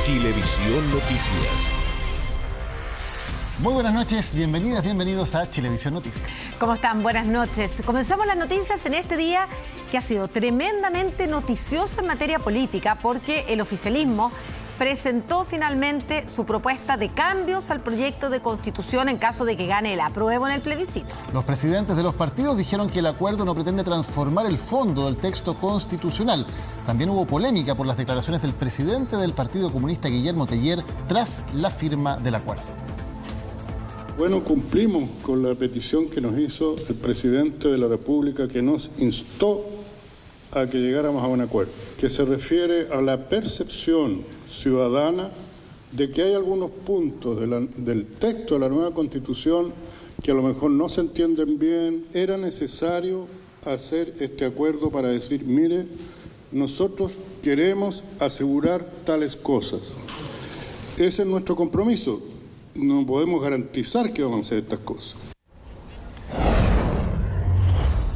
Chilevisión Noticias. Muy buenas noches, bienvenidas, bienvenidos a Chilevisión Noticias. ¿Cómo están? Buenas noches. Comenzamos las noticias en este día que ha sido tremendamente noticioso en materia política porque el oficialismo presentó finalmente su propuesta de cambios al proyecto de constitución en caso de que gane el apruebo en el plebiscito. Los presidentes de los partidos dijeron que el acuerdo no pretende transformar el fondo del texto constitucional. También hubo polémica por las declaraciones del presidente del Partido Comunista, Guillermo Teller, tras la firma del acuerdo. Bueno, cumplimos con la petición que nos hizo el presidente de la República, que nos instó a que llegáramos a un acuerdo, que se refiere a la percepción ciudadana de que hay algunos puntos del texto de la nueva Constitución que a lo mejor no se entienden bien. Era necesario hacer este acuerdo para decir, mire, nosotros queremos asegurar tales cosas. Ese es nuestro compromiso. No podemos garantizar que vamos a hacer estas cosas.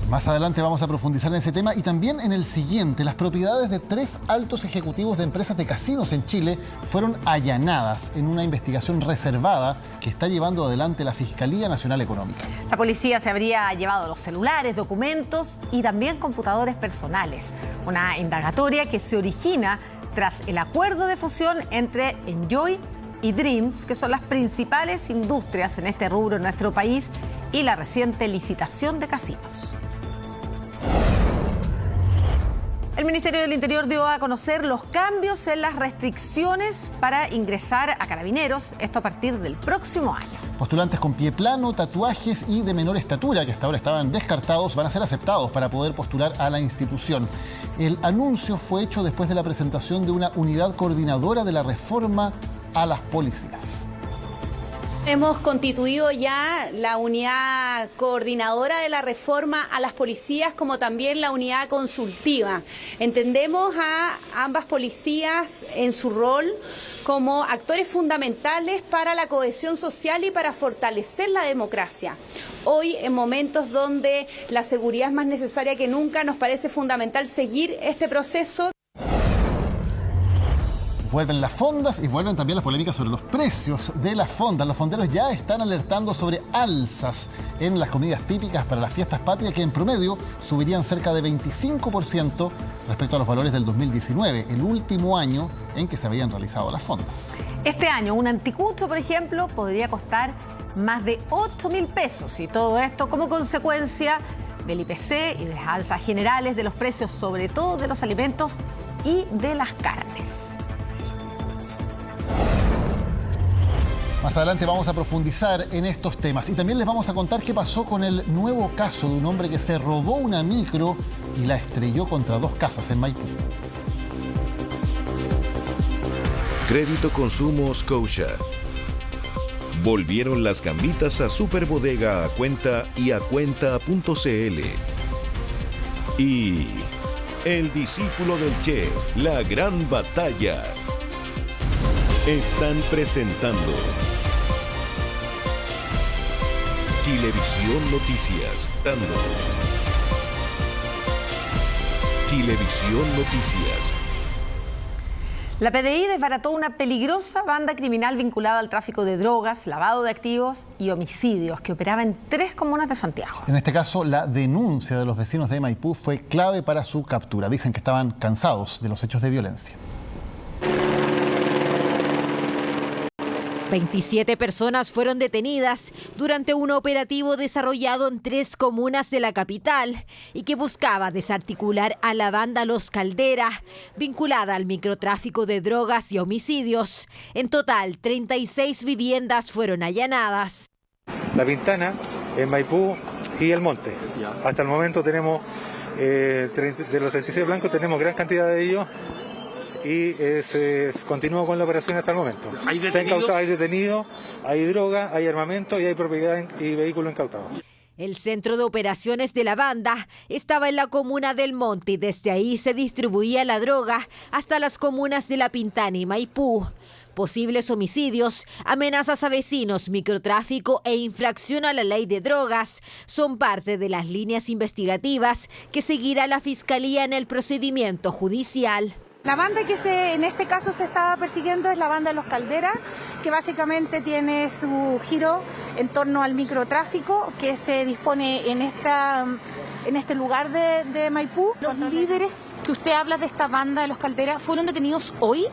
Más adelante vamos a profundizar en ese tema y también en el siguiente. Las propiedades de 3 altos ejecutivos de empresas de casinos en Chile fueron allanadas en una investigación reservada que está llevando adelante la Fiscalía Nacional Económica. La policía se habría llevado los celulares, documentos y también computadores personales. Una indagatoria que se origina tras el acuerdo de fusión entre Enjoy y Dreams, que son las principales industrias en este rubro en nuestro país, y la reciente licitación de casinos. El Ministerio del Interior dio a conocer los cambios en las restricciones para ingresar a Carabineros, esto a partir del próximo año. Postulantes con pie plano, tatuajes y de menor estatura, que hasta ahora estaban descartados, van a ser aceptados para poder postular a la institución. El anuncio fue hecho después de la presentación de una unidad coordinadora de la reforma a las policías. Hemos constituido ya la unidad coordinadora de la reforma a las policías, como también la unidad consultiva. Entendemos a ambas policías en su rol como actores fundamentales para la cohesión social y para fortalecer la democracia. Hoy, en momentos donde la seguridad es más necesaria que nunca, nos parece fundamental seguir este proceso. Vuelven las fondas y vuelven también las polémicas sobre los precios de las fondas. Los fonderos ya están alertando sobre alzas en las comidas típicas para las fiestas patrias que en promedio subirían cerca de 25% respecto a los valores del 2019, el último año en que se habían realizado las fondas. Este año un anticucho, por ejemplo, podría costar más de 8.000 pesos y todo esto como consecuencia del IPC y de las alzas generales de los precios, sobre todo de los alimentos y de las carnes. Más adelante vamos a profundizar en estos temas y también les vamos a contar qué pasó con el nuevo caso de un hombre que se robó una micro y la estrelló contra 2 casas en Maipú. Crédito Consumo Scotia. Volvieron las gambitas a Superbodega a cuenta y a cuenta.cl. Y el discípulo del chef, la gran batalla. Están presentando Chilevisión Noticias. Chilevisión Noticias. La PDI desbarató una peligrosa banda criminal vinculada al tráfico de drogas, lavado de activos y homicidios que operaba en 3 comunas de Santiago. En este caso, la denuncia de los vecinos de Maipú fue clave para su captura. Dicen que estaban cansados de los hechos de violencia. 27 personas fueron detenidas durante un operativo desarrollado en 3 comunas de la capital y que buscaba desarticular a la banda Los Caldera, vinculada al microtráfico de drogas y homicidios. En total, 36 viviendas fueron allanadas. La Pintana, en Maipú y El Monte. Hasta el momento tenemos, de los 36 blancos, tenemos gran cantidad de ellos. Y se continúa con la operación hasta el momento. ¿Hay detenidos? Hay droga, hay armamento y hay propiedad y vehículo incautado. El centro de operaciones de la banda estaba en la comuna del Monte y desde ahí se distribuía la droga hasta las comunas de La Pintana y Maipú. Posibles homicidios, amenazas a vecinos, microtráfico e infracción a la ley de drogas son parte de las líneas investigativas que seguirá la Fiscalía en el procedimiento judicial. La banda que en este caso se estaba persiguiendo es la banda de los Calderas, que básicamente tiene su giro en torno al microtráfico que se dispone en este lugar de Maipú. ¿Los líderes que usted habla de esta banda de los Calderas fueron detenidos hoy?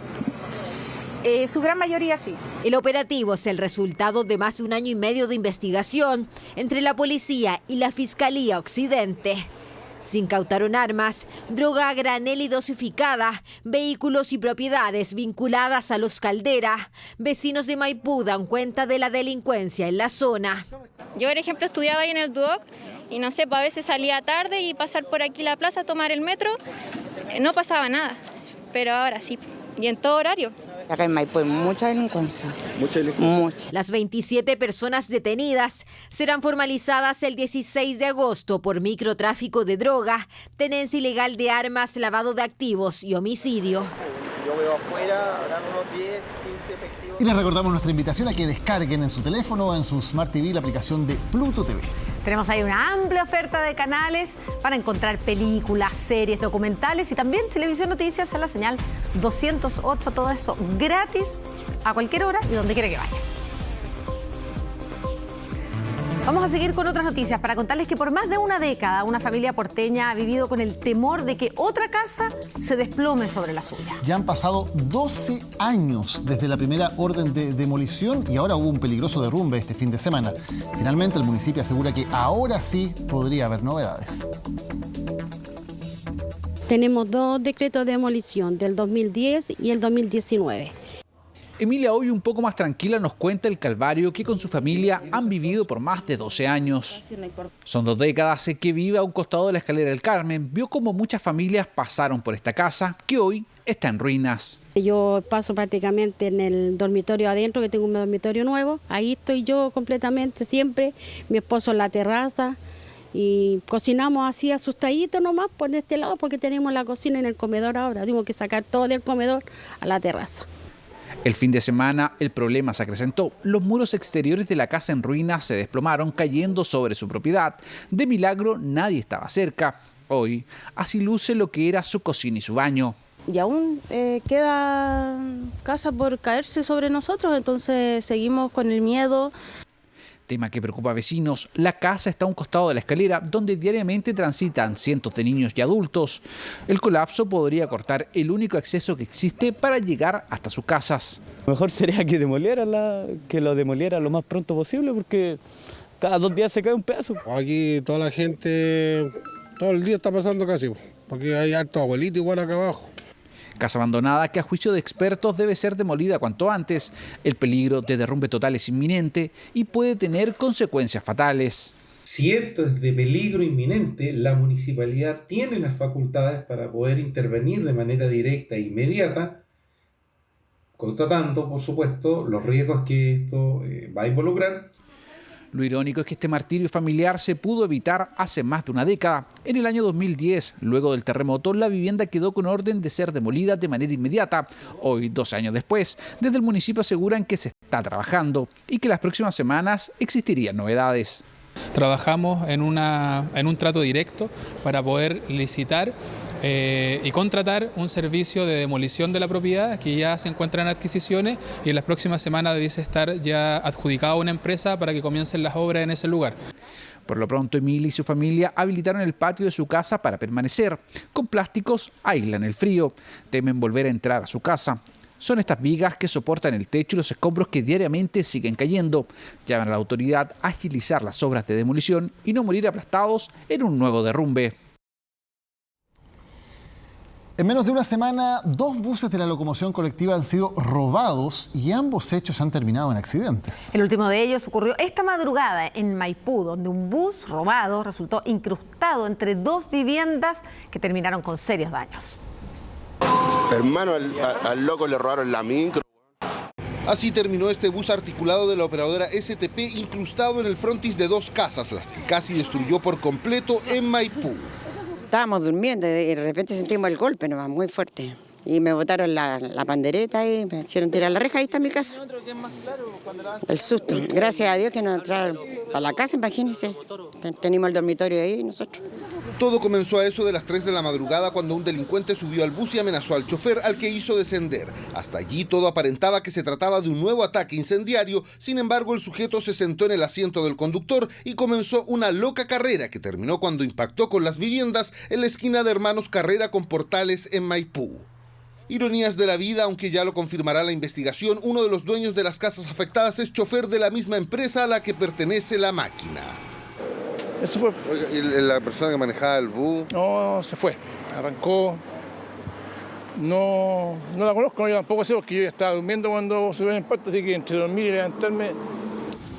Su gran mayoría sí. El operativo es el resultado de más de 1 año y medio de investigación entre la policía y la Fiscalía Occidente. Se incautaron armas, droga a granel y dosificada, vehículos y propiedades vinculadas a los Calderas. Vecinos de Maipú dan cuenta de la delincuencia en la zona. Yo, por ejemplo, estudiaba ahí en el Duoc y no sé, a veces salía tarde y pasar por aquí la plaza, tomar el metro, no pasaba nada, pero ahora sí, y en todo horario. Acá en Maipú hay mucha delincuencia. ¿Mucha delincuencia? Mucha. Las 27 personas detenidas serán formalizadas el 16 de agosto por microtráfico de droga, tenencia ilegal de armas, lavado de activos y homicidio. Yo veo afuera, habrán unos 10, 15 efectivos. Y les recordamos nuestra invitación a que descarguen en su teléfono o en su Smart TV la aplicación de Pluto TV. Tenemos ahí una amplia oferta de canales para encontrar películas, series, documentales y también Televisión Noticias en la señal 208, todo eso gratis a cualquier hora y donde quiera que vaya. Vamos a seguir con otras noticias para contarles que por más de una década una familia porteña ha vivido con el temor de que otra casa se desplome sobre la suya. Ya han pasado 12 años desde la primera orden de demolición y ahora hubo un peligroso derrumbe este fin de semana. Finalmente el municipio asegura que ahora sí podría haber novedades. Tenemos 2 decretos de demolición, del 2010 y el 2019. Emilia, hoy un poco más tranquila, nos cuenta el calvario que con su familia han vivido por más de 12 años. Son 2 décadas que vive a un costado de la escalera del Carmen. Vio como muchas familias pasaron por esta casa que hoy está en ruinas. Yo paso prácticamente en el dormitorio adentro, que tengo un dormitorio nuevo. Ahí estoy yo completamente siempre, mi esposo en la terraza. Y cocinamos así asustaditos nomás por este lado porque tenemos la cocina en el comedor ahora. Tengo que sacar todo del comedor a la terraza. El fin de semana el problema se acrecentó. Los muros exteriores de la casa en ruinas se desplomaron cayendo sobre su propiedad. De milagro nadie estaba cerca. Hoy así luce lo que era su cocina y su baño. Y aún queda casa por caerse sobre nosotros, entonces seguimos con el miedo. Tema que preocupa a vecinos. La casa está a un costado de la escalera donde diariamente transitan cientos de niños y adultos. El colapso podría cortar el único acceso que existe para llegar hasta sus casas. Mejor sería que lo demoliera lo más pronto posible porque cada 2 días se cae un pedazo. Aquí toda la gente, todo el día está pasando casi, porque hay harto abuelito igual acá abajo. Casa abandonada que a juicio de expertos debe ser demolida cuanto antes. El peligro de derrumbe total es inminente y puede tener consecuencias fatales. Si esto es de peligro inminente, la municipalidad tiene las facultades para poder intervenir de manera directa e inmediata, constatando, por supuesto, los riesgos que esto va a involucrar. Lo irónico es que este martirio familiar se pudo evitar hace más de una década. En el año 2010, luego del terremoto, la vivienda quedó con orden de ser demolida de manera inmediata. Hoy, 12 años después, desde el municipio aseguran que se está trabajando y que las próximas semanas existirían novedades. Trabajamos en un trato directo para poder licitar y contratar un servicio de demolición de la propiedad que ya se encuentra en adquisiciones y en las próximas semanas debiese estar ya adjudicado a una empresa para que comiencen las obras en ese lugar. Por lo pronto, Emilia y su familia habilitaron el patio de su casa para permanecer. Con plásticos aíslan el frío. Temen volver a entrar a su casa. Son estas vigas que soportan el techo y los escombros que diariamente siguen cayendo. Llaman a la autoridad a agilizar las obras de demolición y no morir aplastados en un nuevo derrumbe. En menos de una semana, 2 buses de la locomoción colectiva han sido robados y ambos hechos han terminado en accidentes. El último de ellos ocurrió esta madrugada en Maipú, donde un bus robado resultó incrustado entre 2 viviendas que terminaron con serios daños. Hermano, al loco le robaron la micro. Así terminó este bus articulado de la operadora STP incrustado en el frontis de 2 casas, las que casi destruyó por completo en Maipú. Estábamos durmiendo y de repente sentimos el golpe nomás, muy fuerte. Y me botaron la pandereta y me hicieron tirar la reja, ahí está mi casa. El susto. Gracias a Dios que nos entraron a la casa, imagínense. Tenemos el dormitorio ahí nosotros. Todo comenzó a eso de las 3 de la madrugada cuando un delincuente subió al bus y amenazó al chofer, al que hizo descender. Hasta allí todo aparentaba que se trataba de un nuevo ataque incendiario. Sin embargo, el sujeto se sentó en el asiento del conductor y comenzó una loca carrera que terminó cuando impactó con las viviendas en la esquina de Hermanos Carrera con Portales en Maipú. Ironías de la vida, aunque ya lo confirmará la investigación, uno de los dueños de las casas afectadas es chofer de la misma empresa a la que pertenece la máquina. ¿Eso fue? ¿Y la persona que manejaba el bus? No, se fue, arrancó. No la conozco, yo tampoco sé, porque yo estaba durmiendo cuando se ve el impacto, así que entre dormir y levantarme.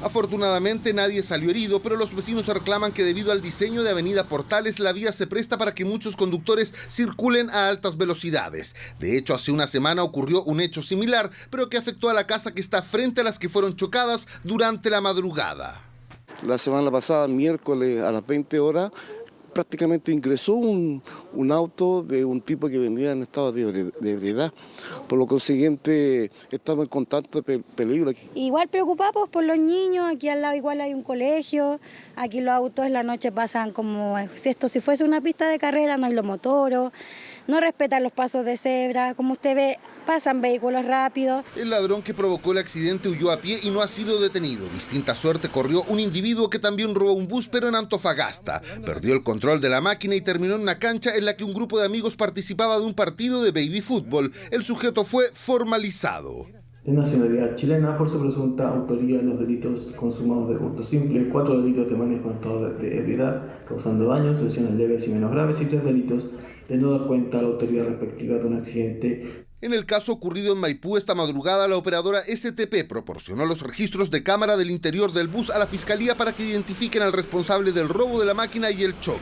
Afortunadamente nadie salió herido, pero los vecinos reclaman que debido al diseño de Avenida Portales, la vía se presta para que muchos conductores circulen a altas velocidades. De hecho, hace una semana ocurrió un hecho similar, pero que afectó a la casa que está frente a las que fueron chocadas durante la madrugada. La semana pasada, miércoles a las 20 horas, prácticamente ingresó un auto de un tipo que venía en estado de ebriedad. Por lo consiguiente, estamos en constante peligro. Igual preocupados por los niños, aquí al lado igual hay un colegio, aquí los autos en la noche pasan como si fuese una pista de carrera, no hay los motoros, no respetan los pasos de cebra, como usted ve, pasan vehículos rápidos. El ladrón que provocó el accidente huyó a pie y no ha sido detenido. Distinta suerte corrió un individuo que también robó un bus, pero en Antofagasta. Perdió el control de la máquina y terminó en una cancha en la que un grupo de amigos participaba de un partido de baby fútbol. El sujeto fue formalizado. De nacionalidad chilena por su presunta autoría en los delitos consumados de hurto simple, 4 delitos de manejo en estado de ebriedad, causando daños, lesiones leves y menos graves, y 3 delitos de no dar cuenta a la autoridad respectiva de un accidente. En el caso ocurrido en Maipú esta madrugada, la operadora STP proporcionó los registros de cámara del interior del bus a la Fiscalía para que identifiquen al responsable del robo de la máquina y el choque.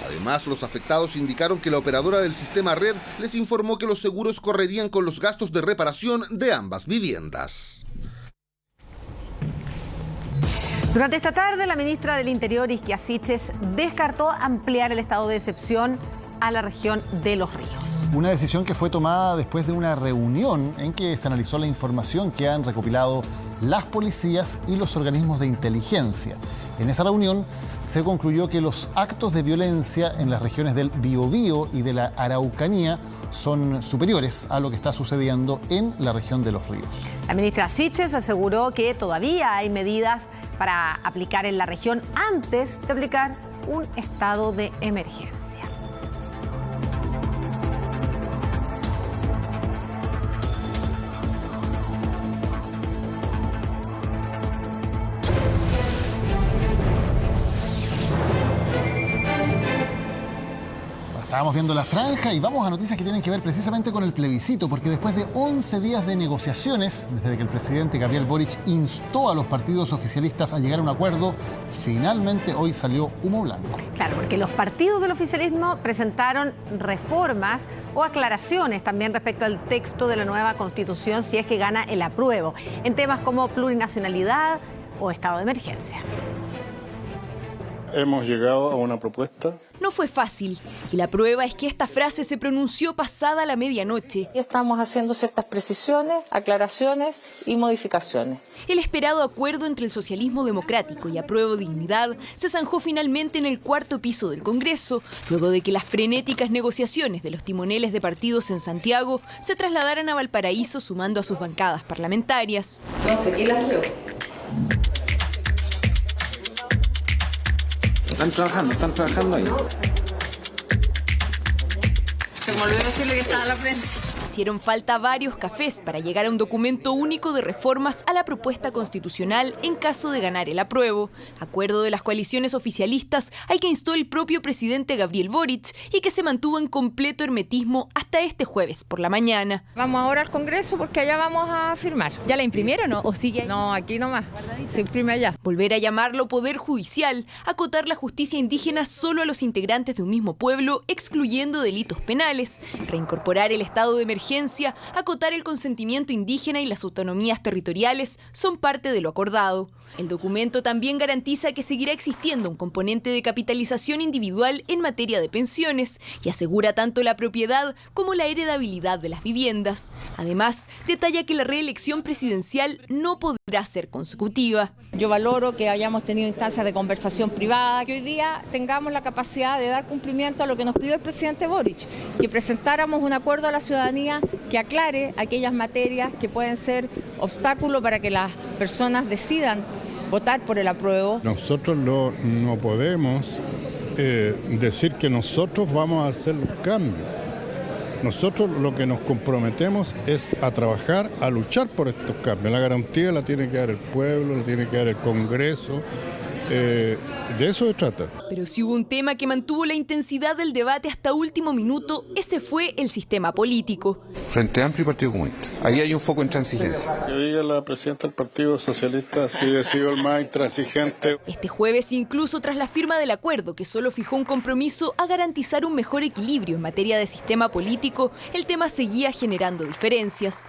Además, los afectados indicaron que la operadora del sistema Red les informó que los seguros correrían con los gastos de reparación de ambas viviendas. Durante esta tarde, la ministra del Interior, Isquia Siches, descartó ampliar el estado de excepción a la región de Los Ríos. Una decisión que fue tomada después de una reunión en que se analizó la información que han recopilado las policías y los organismos de inteligencia. En esa reunión se concluyó que los actos de violencia en las regiones del Biobío y de la Araucanía son superiores a lo que está sucediendo en la región de Los Ríos. La ministra Siches aseguró que todavía hay medidas para aplicar en la región antes de aplicar un estado de emergencia. Estábamos viendo la franja y vamos a noticias que tienen que ver precisamente con el plebiscito, porque después de 11 días de negociaciones, desde que el presidente Gabriel Boric instó a los partidos oficialistas a llegar a un acuerdo, finalmente hoy salió humo blanco. Claro, porque los partidos del oficialismo presentaron reformas o aclaraciones también respecto al texto de la nueva Constitución si es que gana el apruebo, en temas como plurinacionalidad o estado de emergencia. Hemos llegado a una propuesta. No fue fácil, y la prueba es que esta frase se pronunció pasada la medianoche. Estamos haciendo ciertas precisiones, aclaraciones y modificaciones. El esperado acuerdo entre el socialismo democrático y Apruebo Dignidad se zanjó finalmente en el cuarto piso del Congreso, luego de que las frenéticas negociaciones de los timoneles de partidos en Santiago se trasladaran a Valparaíso sumando a sus bancadas parlamentarias. Entonces, aquí las leo. Están trabajando ahí. Se me olvidó decirle que estaba la prensa. Hicieron falta varios cafés para llegar a un documento único de reformas a la propuesta constitucional en caso de ganar el apruebo. Acuerdo de las coaliciones oficialistas al que instó el propio presidente Gabriel Boric y que se mantuvo en completo hermetismo hasta este jueves por la mañana. Vamos ahora al Congreso porque allá vamos a firmar. ¿Ya la imprimieron o sigue ahí? No, aquí nomás. Se imprime allá. Volver a llamarlo Poder Judicial, acotar la justicia indígena solo a los integrantes de un mismo pueblo, excluyendo delitos penales, reincorporar el estado de emergencia, acotar el consentimiento indígena y las autonomías territoriales son parte de lo acordado. El documento también garantiza que seguirá existiendo un componente de capitalización individual en materia de pensiones y asegura tanto la propiedad como la heredabilidad de las viviendas. Además, detalla que la reelección presidencial no podrá ser consecutiva. Yo valoro que hayamos tenido instancias de conversación privada, que hoy día tengamos la capacidad de dar cumplimiento a lo que nos pidió el presidente Boric, que presentáramos un acuerdo a la ciudadanía que aclare aquellas materias que pueden ser obstáculo para que las personas decidan votar por el apruebo. Nosotros no podemos decir que nosotros vamos a hacer los cambios. Nosotros lo que nos comprometemos es a trabajar, a luchar por estos cambios. La garantía la tiene que dar el pueblo, la tiene que dar el Congreso. De eso se trata. Pero si hubo un tema que mantuvo la intensidad del debate hasta último minuto, ese fue el sistema político. Frente Amplio y Partido Comunista. Ahí hay un foco en transigencia. Que diga la presidenta del Partido Socialista si ha sido el más intransigente. Este jueves, incluso tras la firma del acuerdo que solo fijó un compromiso a garantizar un mejor equilibrio en materia de sistema político, el tema seguía generando diferencias.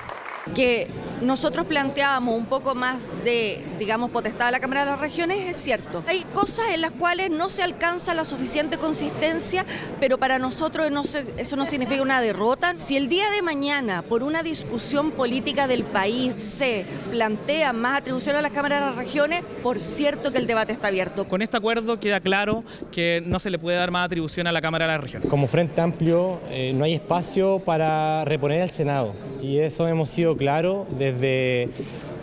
Que nosotros planteábamos un poco más de, digamos, potestad de la Cámara de las Regiones, es cierto. Hay cosas en las cuales no se alcanza la suficiente consistencia, pero para nosotros eso no significa una derrota. Si el día de mañana, por una discusión política del país, se plantea más atribuciones a las Cámaras de las Regiones, por cierto que el debate está abierto. Con este acuerdo queda claro que no se le puede dar más atribución a la Cámara de las Regiones. Como Frente Amplio no hay espacio para reponer al Senado, y eso hemos sido claro desde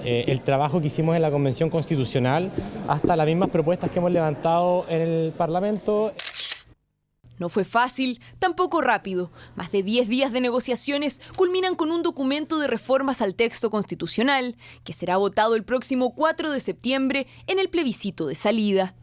el trabajo que hicimos en la Convención Constitucional hasta las mismas propuestas que hemos levantado en el Parlamento. No fue fácil, tampoco rápido. Más de 10 días de negociaciones culminan con un documento de reformas al texto constitucional que será votado el próximo 4 de septiembre en el plebiscito de salida.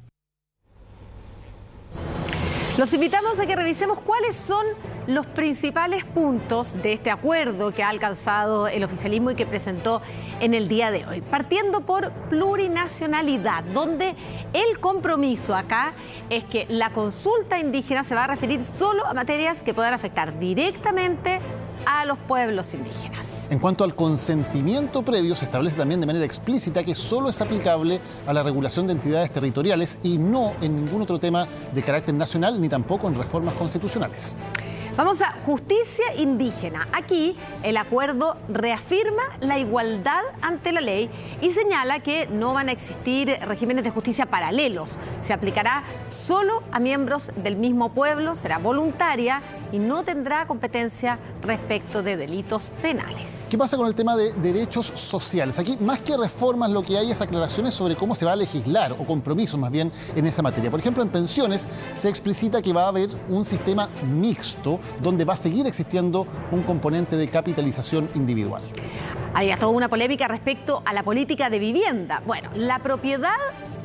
Los invitamos a que revisemos cuáles son los principales puntos de este acuerdo que ha alcanzado el oficialismo y que presentó en el día de hoy. Partiendo por plurinacionalidad, donde el compromiso acá es que la consulta indígena se va a referir solo a materias que puedan afectar directamente a los pueblos indígenas. En cuanto al consentimiento previo, se establece también de manera explícita que solo es aplicable a la regulación de entidades territoriales y no en ningún otro tema de carácter nacional ni tampoco en reformas constitucionales. Vamos a justicia indígena. Aquí el acuerdo reafirma la igualdad ante la ley y señala que no van a existir regímenes de justicia paralelos. Se aplicará solo a miembros del mismo pueblo, será voluntaria y no tendrá competencia respecto de delitos penales. ¿Qué pasa con el tema de derechos sociales? Aquí, más que reformas, lo que hay es aclaraciones sobre cómo se va a legislar, o compromisos más bien, en esa materia. Por ejemplo, en pensiones se explicita que va a haber un sistema mixto donde va a seguir existiendo un componente de capitalización individual. Hay toda una polémica respecto a la política de vivienda. Bueno, la propiedad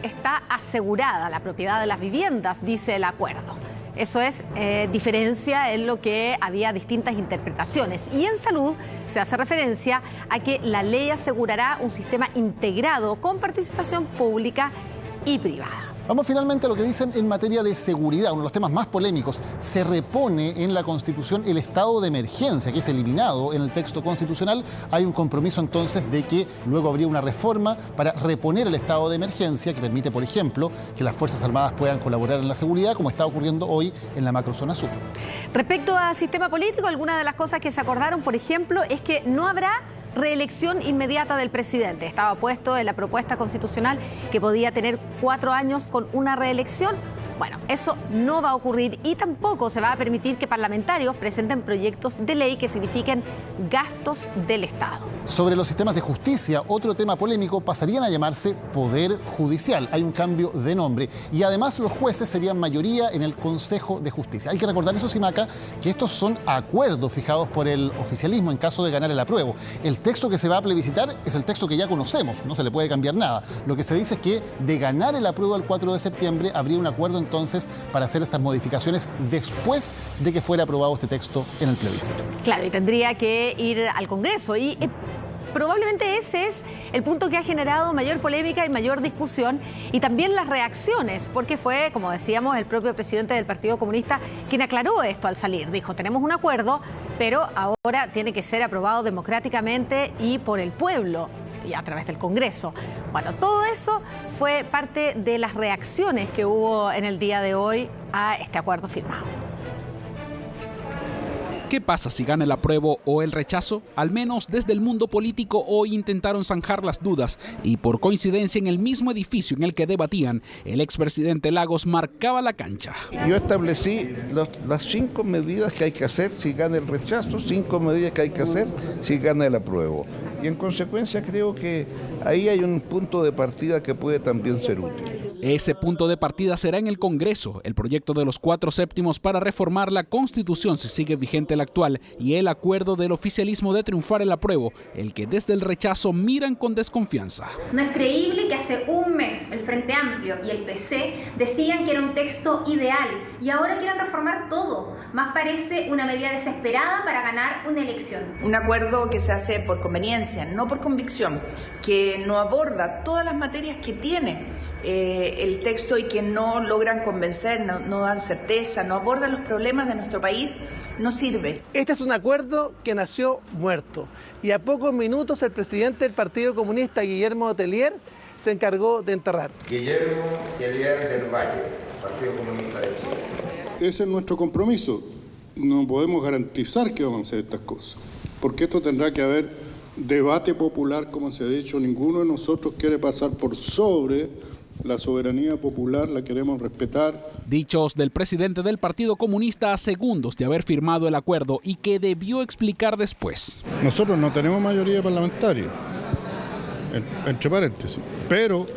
está asegurada, la propiedad de las viviendas, dice el acuerdo. Eso es diferencia en lo que había distintas interpretaciones. Y en salud se hace referencia a que la ley asegurará un sistema integrado con participación pública y privada. Vamos finalmente a lo que dicen en materia de seguridad, uno de los temas más polémicos. Se repone en la Constitución el estado de emergencia, que es eliminado en el texto constitucional. Hay un compromiso entonces de que luego habría una reforma para reponer el estado de emergencia que permite, por ejemplo, que las Fuerzas Armadas puedan colaborar en la seguridad, como está ocurriendo hoy en la macrozona sur. Respecto al sistema político, algunas de las cosas que se acordaron, por ejemplo, es que no habrá reelección inmediata del presidente. Estaba puesto en la propuesta constitucional que podía tener 4 años con una reelección. Bueno, eso no va a ocurrir y tampoco se va a permitir que parlamentarios presenten proyectos de ley que signifiquen gastos del Estado. Sobre los sistemas de justicia, otro tema polémico, pasarían a llamarse Poder Judicial. Hay un cambio de nombre y además los jueces serían mayoría en el Consejo de Justicia. Hay que recordar eso, Simaca, que estos son acuerdos fijados por el oficialismo en caso de ganar el apruebo. El texto que se va a plebiscitar es el texto que ya conocemos, no se le puede cambiar nada. Lo que se dice es que de ganar el apruebo el 4 de septiembre habría un acuerdo entonces para hacer estas modificaciones después de que fuera aprobado este texto en el plebiscito. Claro, y tendría que ir al Congreso y probablemente ese es el punto que ha generado mayor polémica y mayor discusión y también las reacciones, porque fue, como decíamos, el propio presidente del Partido Comunista quien aclaró esto al salir. Dijo, tenemos un acuerdo, pero ahora tiene que ser aprobado democráticamente y por el pueblo. y a través del Congreso. Bueno, todo eso fue parte de las reacciones que hubo en el día de hoy a este acuerdo firmado. ¿Qué pasa si gana el apruebo o el rechazo? Al menos desde el mundo político hoy intentaron zanjar las dudas y por coincidencia en el mismo edificio en el que debatían, el expresidente Lagos marcaba la cancha. Yo establecí las 5 medidas que hay que hacer si gana el rechazo, 5 medidas que hay que hacer si gana el apruebo. Y en consecuencia creo que ahí hay un punto de partida que puede también ser útil. Ese punto de partida será en el Congreso. El proyecto de los 4 séptimos para reformar la Constitución si sigue vigente la actual y el acuerdo del oficialismo de triunfar el apruebo, el que desde el rechazo miran con desconfianza. No es creíble que hace un mes el Frente Amplio y el PC decían que era un texto ideal y ahora quieran reformar todo. Más parece una medida desesperada para ganar una elección. Un acuerdo que se hace por conveniencia, no por convicción, que no aborda todas las materias que tiene el texto y que no logran convencer, no dan certeza, no abordan los problemas de nuestro país, no sirve. Este es un acuerdo que nació muerto y a pocos minutos el presidente del Partido Comunista, Guillermo Telier, se encargó de enterrar. Guillermo Telier del Valle, Partido Comunista de Chile. Ese es nuestro compromiso. No podemos garantizar que vamos a hacer estas cosas, porque esto tendrá que haber debate popular, como se ha dicho. Ninguno de nosotros quiere pasar por sobre la soberanía popular, la queremos respetar. Dichos del presidente del Partido Comunista a segundos de haber firmado el acuerdo y que debió explicar después. Nosotros no tenemos mayoría parlamentaria, entre paréntesis, pero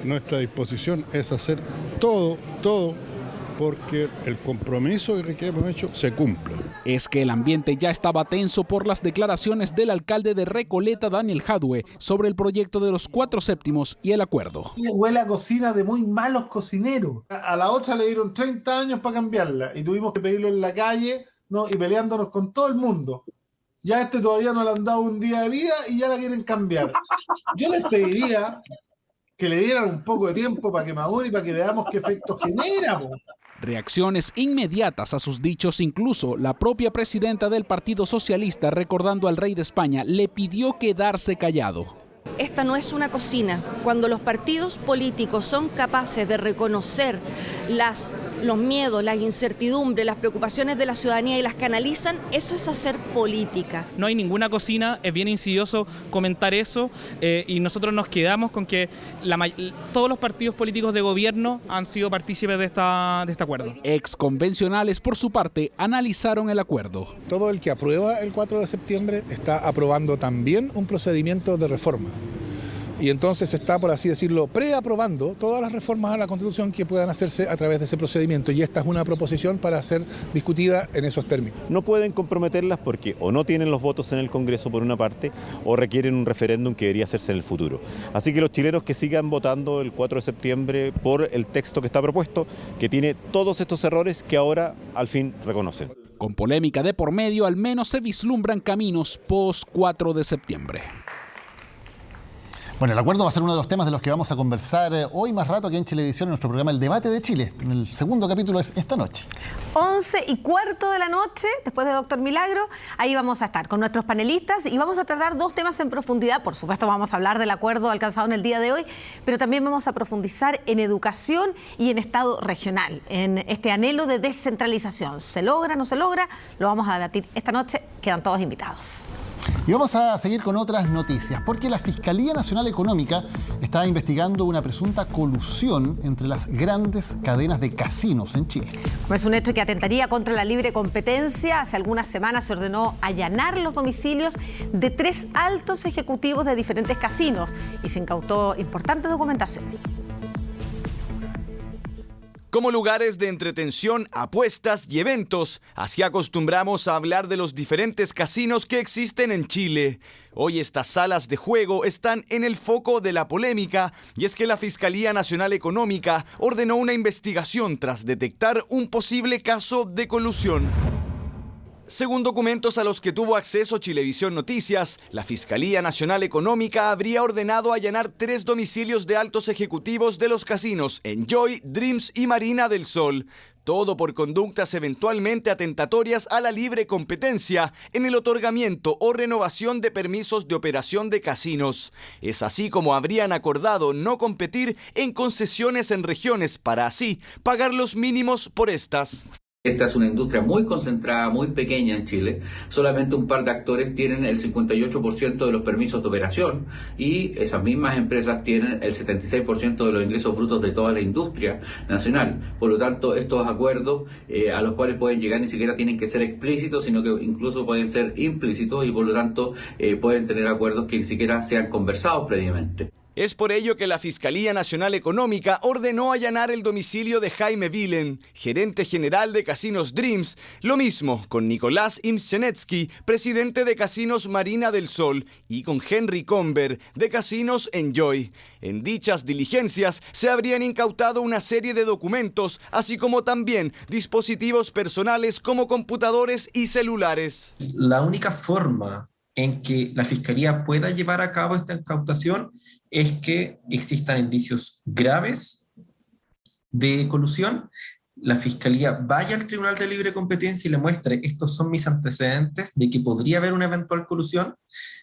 nuestra disposición es hacer todo porque el compromiso que hemos hecho se cumple. Es que el ambiente ya estaba tenso por las declaraciones del alcalde de Recoleta, Daniel Jadue, sobre el proyecto de los 4 séptimos y el acuerdo. Huele a cocina de muy malos cocineros. A la otra le dieron 30 años para cambiarla y tuvimos que pedirlo en la calle, ¿no? Y peleándonos con todo el mundo. Ya a este todavía no le han dado un día de vida y ya la quieren cambiar. Yo les pediría que le dieran un poco de tiempo para que madure y para que veamos qué efecto genera, po. Reacciones inmediatas a sus dichos, incluso la propia presidenta del Partido Socialista, recordando al rey de España, le pidió quedarse callado. Esta no es una cocina. Cuando los partidos políticos son capaces de reconocer los miedos, las incertidumbres, las preocupaciones de la ciudadanía y las canalizan, eso es hacer política. No hay ninguna cocina, es bien insidioso comentar eso y nosotros nos quedamos con que todos los partidos políticos de gobierno han sido partícipes de este acuerdo. Exconvencionales, por su parte, analizaron el acuerdo. Todo el que aprueba el 4 de septiembre está aprobando también un procedimiento de reforma. Y entonces está, por así decirlo, preaprobando todas las reformas a la Constitución que puedan hacerse a través de ese procedimiento. Y esta es una proposición para ser discutida en esos términos. No pueden comprometerlas porque o no tienen los votos en el Congreso por una parte o requieren un referéndum que debería hacerse en el futuro. Así que los chilenos que sigan votando el 4 de septiembre por el texto que está propuesto, que tiene todos estos errores que ahora al fin reconocen. Con polémica de por medio, al menos se vislumbran caminos post 4 de septiembre. Bueno, el acuerdo va a ser uno de los temas de los que vamos a conversar hoy más rato aquí en Chilevisión, en nuestro programa El Debate de Chile. El segundo capítulo es esta noche. 11:15 de la noche, después de Doctor Milagro, ahí vamos a estar con nuestros panelistas y vamos a tratar 2 temas en profundidad. Por supuesto, vamos a hablar del acuerdo alcanzado en el día de hoy, pero también vamos a profundizar en educación y en Estado regional, en este anhelo de descentralización. ¿Se logra, no se logra? Lo vamos a debatir esta noche. Quedan todos invitados. Y vamos a seguir con otras noticias, porque la Fiscalía Nacional Económica está investigando una presunta colusión entre las grandes cadenas de casinos en Chile. Es un hecho que atentaría contra la libre competencia. Hace algunas semanas se ordenó allanar los domicilios de 3 altos ejecutivos de diferentes casinos y se incautó importante documentación. Como lugares de entretención, apuestas y eventos, así acostumbramos a hablar de los diferentes casinos que existen en Chile. Hoy estas salas de juego están en el foco de la polémica y es que la Fiscalía Nacional Económica ordenó una investigación tras detectar un posible caso de colusión. Según documentos a los que tuvo acceso Chilevisión Noticias, la Fiscalía Nacional Económica habría ordenado allanar 3 domicilios de altos ejecutivos de los casinos Enjoy, Dreams y Marina del Sol. Todo por conductas eventualmente atentatorias a la libre competencia en el otorgamiento o renovación de permisos de operación de casinos. Es así como habrían acordado no competir en concesiones en regiones para así pagar los mínimos por estas. Esta es una industria muy concentrada, muy pequeña en Chile. Solamente un par de actores tienen el 58% de los permisos de operación y esas mismas empresas tienen el 76% de los ingresos brutos de toda la industria nacional. Por lo tanto, estos acuerdos a los cuales pueden llegar ni siquiera tienen que ser explícitos, sino que incluso pueden ser implícitos y por lo tanto pueden tener acuerdos que ni siquiera sean conversados previamente. Es por ello que la Fiscalía Nacional Económica ordenó allanar el domicilio de Jaime Vilen, gerente general de Casinos Dreams. Lo mismo con Nicolás Imschenetsky, presidente de Casinos Marina del Sol, y con Henry Comber, de Casinos Enjoy. En dichas diligencias se habrían incautado una serie de documentos, así como también dispositivos personales como computadores y celulares. La única forma en que la Fiscalía pueda llevar a cabo esta incautación es que existan indicios graves de colusión, la Fiscalía vaya al Tribunal de Libre Competencia y le muestre: estos son mis antecedentes de que podría haber una eventual colusión,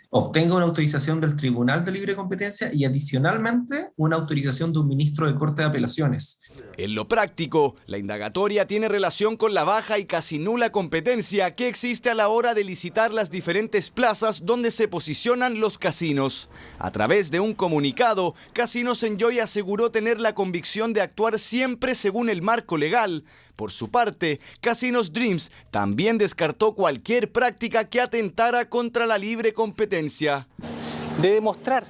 obtenga una autorización del Tribunal de Libre Competencia y adicionalmente una autorización de un ministro de Corte de Apelaciones. En lo práctico, la indagatoria tiene relación con la baja y casi nula competencia que existe a la hora de licitar las diferentes plazas donde se posicionan los casinos. A través de un comunicado, Casinos Enjoy aseguró tener la convicción de actuar siempre según el marco legal. Por su parte, Casinos Dreams también descartó cualquier práctica que atentara contra la libre competencia. De demostrar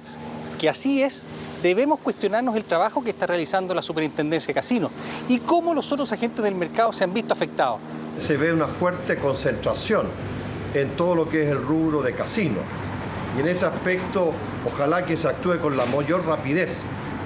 que así es, debemos cuestionarnos el trabajo que está realizando la Superintendencia de Casinos y cómo los otros agentes del mercado se han visto afectados. Se ve una fuerte concentración en todo lo que es el rubro de casinos. Y en ese aspecto, ojalá que se actúe con la mayor rapidez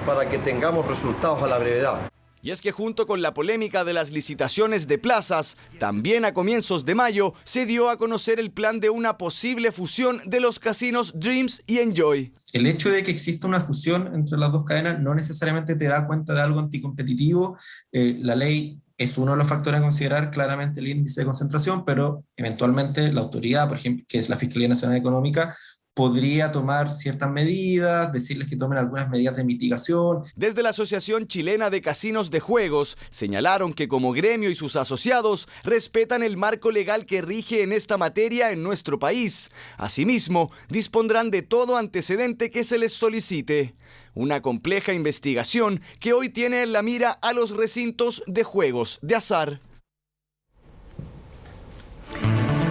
para que tengamos resultados a la brevedad. Y es que junto con la polémica de las licitaciones de plazas, también a comienzos de mayo se dio a conocer el plan de una posible fusión de los casinos Dreams y Enjoy. El hecho de que exista una fusión entre las dos cadenas no necesariamente te da cuenta de algo anticompetitivo. La ley es uno de los factores a considerar, claramente el índice de concentración, pero eventualmente la autoridad, por ejemplo, que es la Fiscalía Nacional Económica, podría tomar ciertas medidas, decirles que tomen algunas medidas de mitigación. Desde la Asociación Chilena de Casinos de Juegos señalaron que como gremio y sus asociados respetan el marco legal que rige en esta materia en nuestro país. Asimismo, dispondrán de todo antecedente que se les solicite. Una compleja investigación que hoy tiene en la mira a los recintos de juegos de azar.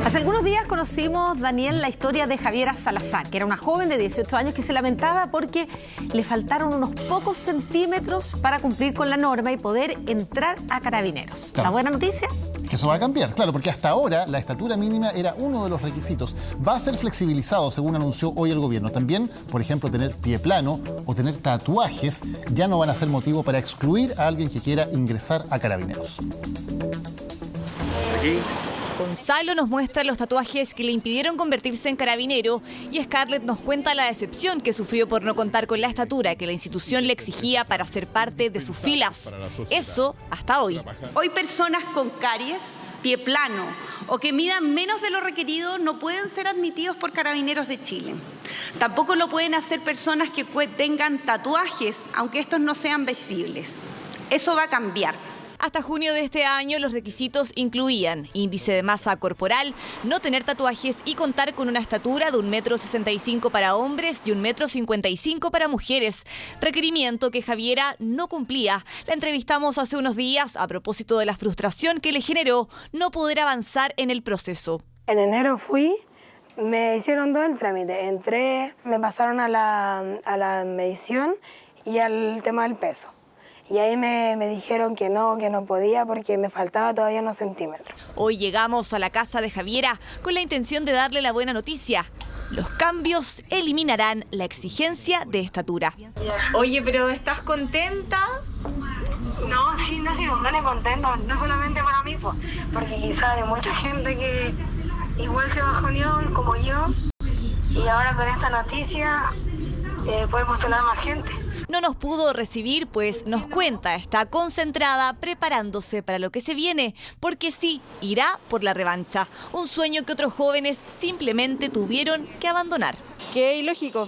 Hace algunos días conocimos, Daniel, la historia de Javiera Salazar, que era una joven de 18 años que se lamentaba porque le faltaron unos pocos centímetros para cumplir con la norma y poder entrar a Carabineros. Claro. ¿La buena noticia? Es que eso va a cambiar, claro, porque hasta ahora la estatura mínima era uno de los requisitos. Va a ser flexibilizado, según anunció hoy el gobierno. También, por ejemplo, tener pie plano o tener tatuajes ya no van a ser motivo para excluir a alguien que quiera ingresar a Carabineros. Aquí Gonzalo nos muestra los tatuajes que le impidieron convertirse en carabinero y Scarlett nos cuenta la decepción que sufrió por no contar con la estatura que la institución le exigía para ser parte de sus filas. Eso hasta hoy. Hoy personas con caries, pie plano o que midan menos de lo requerido no pueden ser admitidos por Carabineros de Chile. Tampoco lo pueden hacer personas que tengan tatuajes, aunque estos no sean visibles. Eso va a cambiar. Hasta junio de este año los requisitos incluían índice de masa corporal, no tener tatuajes y contar con una estatura de 1,65 m para hombres y 1,55 m para mujeres, requerimiento que Javiera no cumplía. La entrevistamos hace unos días a propósito de la frustración que le generó no poder avanzar en el proceso. En enero fui, me hicieron todo el trámite, entré, me pasaron a la medición y al tema del peso. Y ahí me dijeron que no podía porque me faltaba todavía unos centímetros. Hoy llegamos a la casa de Javiera con la intención de darle la buena noticia. Los cambios eliminarán la exigencia de estatura. Oye, pero ¿estás contenta? No, sí, no, sí, me pone contento, no solamente para mí, porque quizás hay mucha gente igual se bajoneó como yo, y ahora con esta noticia puede postular más gente. No nos pudo recibir, pues nos cuenta, está concentrada preparándose para lo que se viene, porque sí, irá por la revancha, un sueño que otros jóvenes simplemente tuvieron que abandonar. Que es ilógico,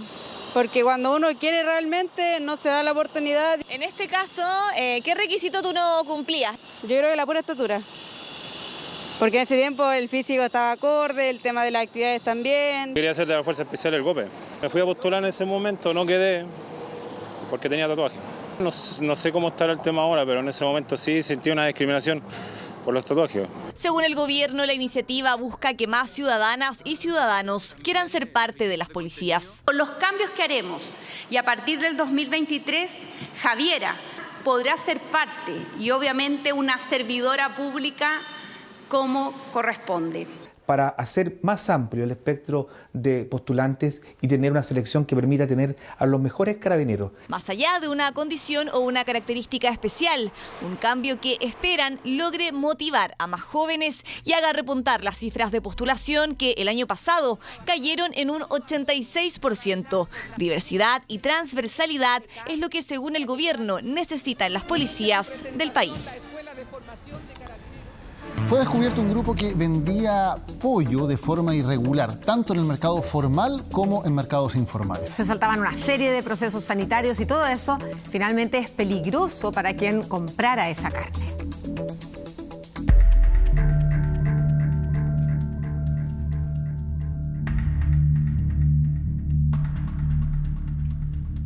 porque cuando uno quiere realmente no se da la oportunidad. En este caso, ¿qué requisito tú no cumplías? Yo creo que la pura estatura. Porque en ese tiempo el físico estaba acorde, el tema de las actividades también. Quería hacer de la Fuerza Especial el GOPE. Me fui a postular en ese momento, no quedé porque tenía tatuaje. No sé cómo estará el tema ahora, pero en ese momento sí sentí una discriminación por los tatuajes. Según el gobierno, la iniciativa busca que más ciudadanas y ciudadanos quieran ser parte de las policías. Con los cambios que haremos y a partir del 2023, Javiera podrá ser parte y obviamente una servidora pública como corresponde. Para hacer más amplio el espectro de postulantes y tener una selección que permita tener a los mejores carabineros. Más allá de una condición o una característica especial, un cambio que esperan logre motivar a más jóvenes y haga repuntar las cifras de postulación que el año pasado cayeron en un 86%. Diversidad y transversalidad es lo que, según el gobierno, necesitan las policías del país. Fue descubierto un grupo que vendía pollo de forma irregular, tanto en el mercado formal como en mercados informales. Se saltaban una serie de procesos sanitarios y todo eso finalmente es peligroso para quien comprara esa carne.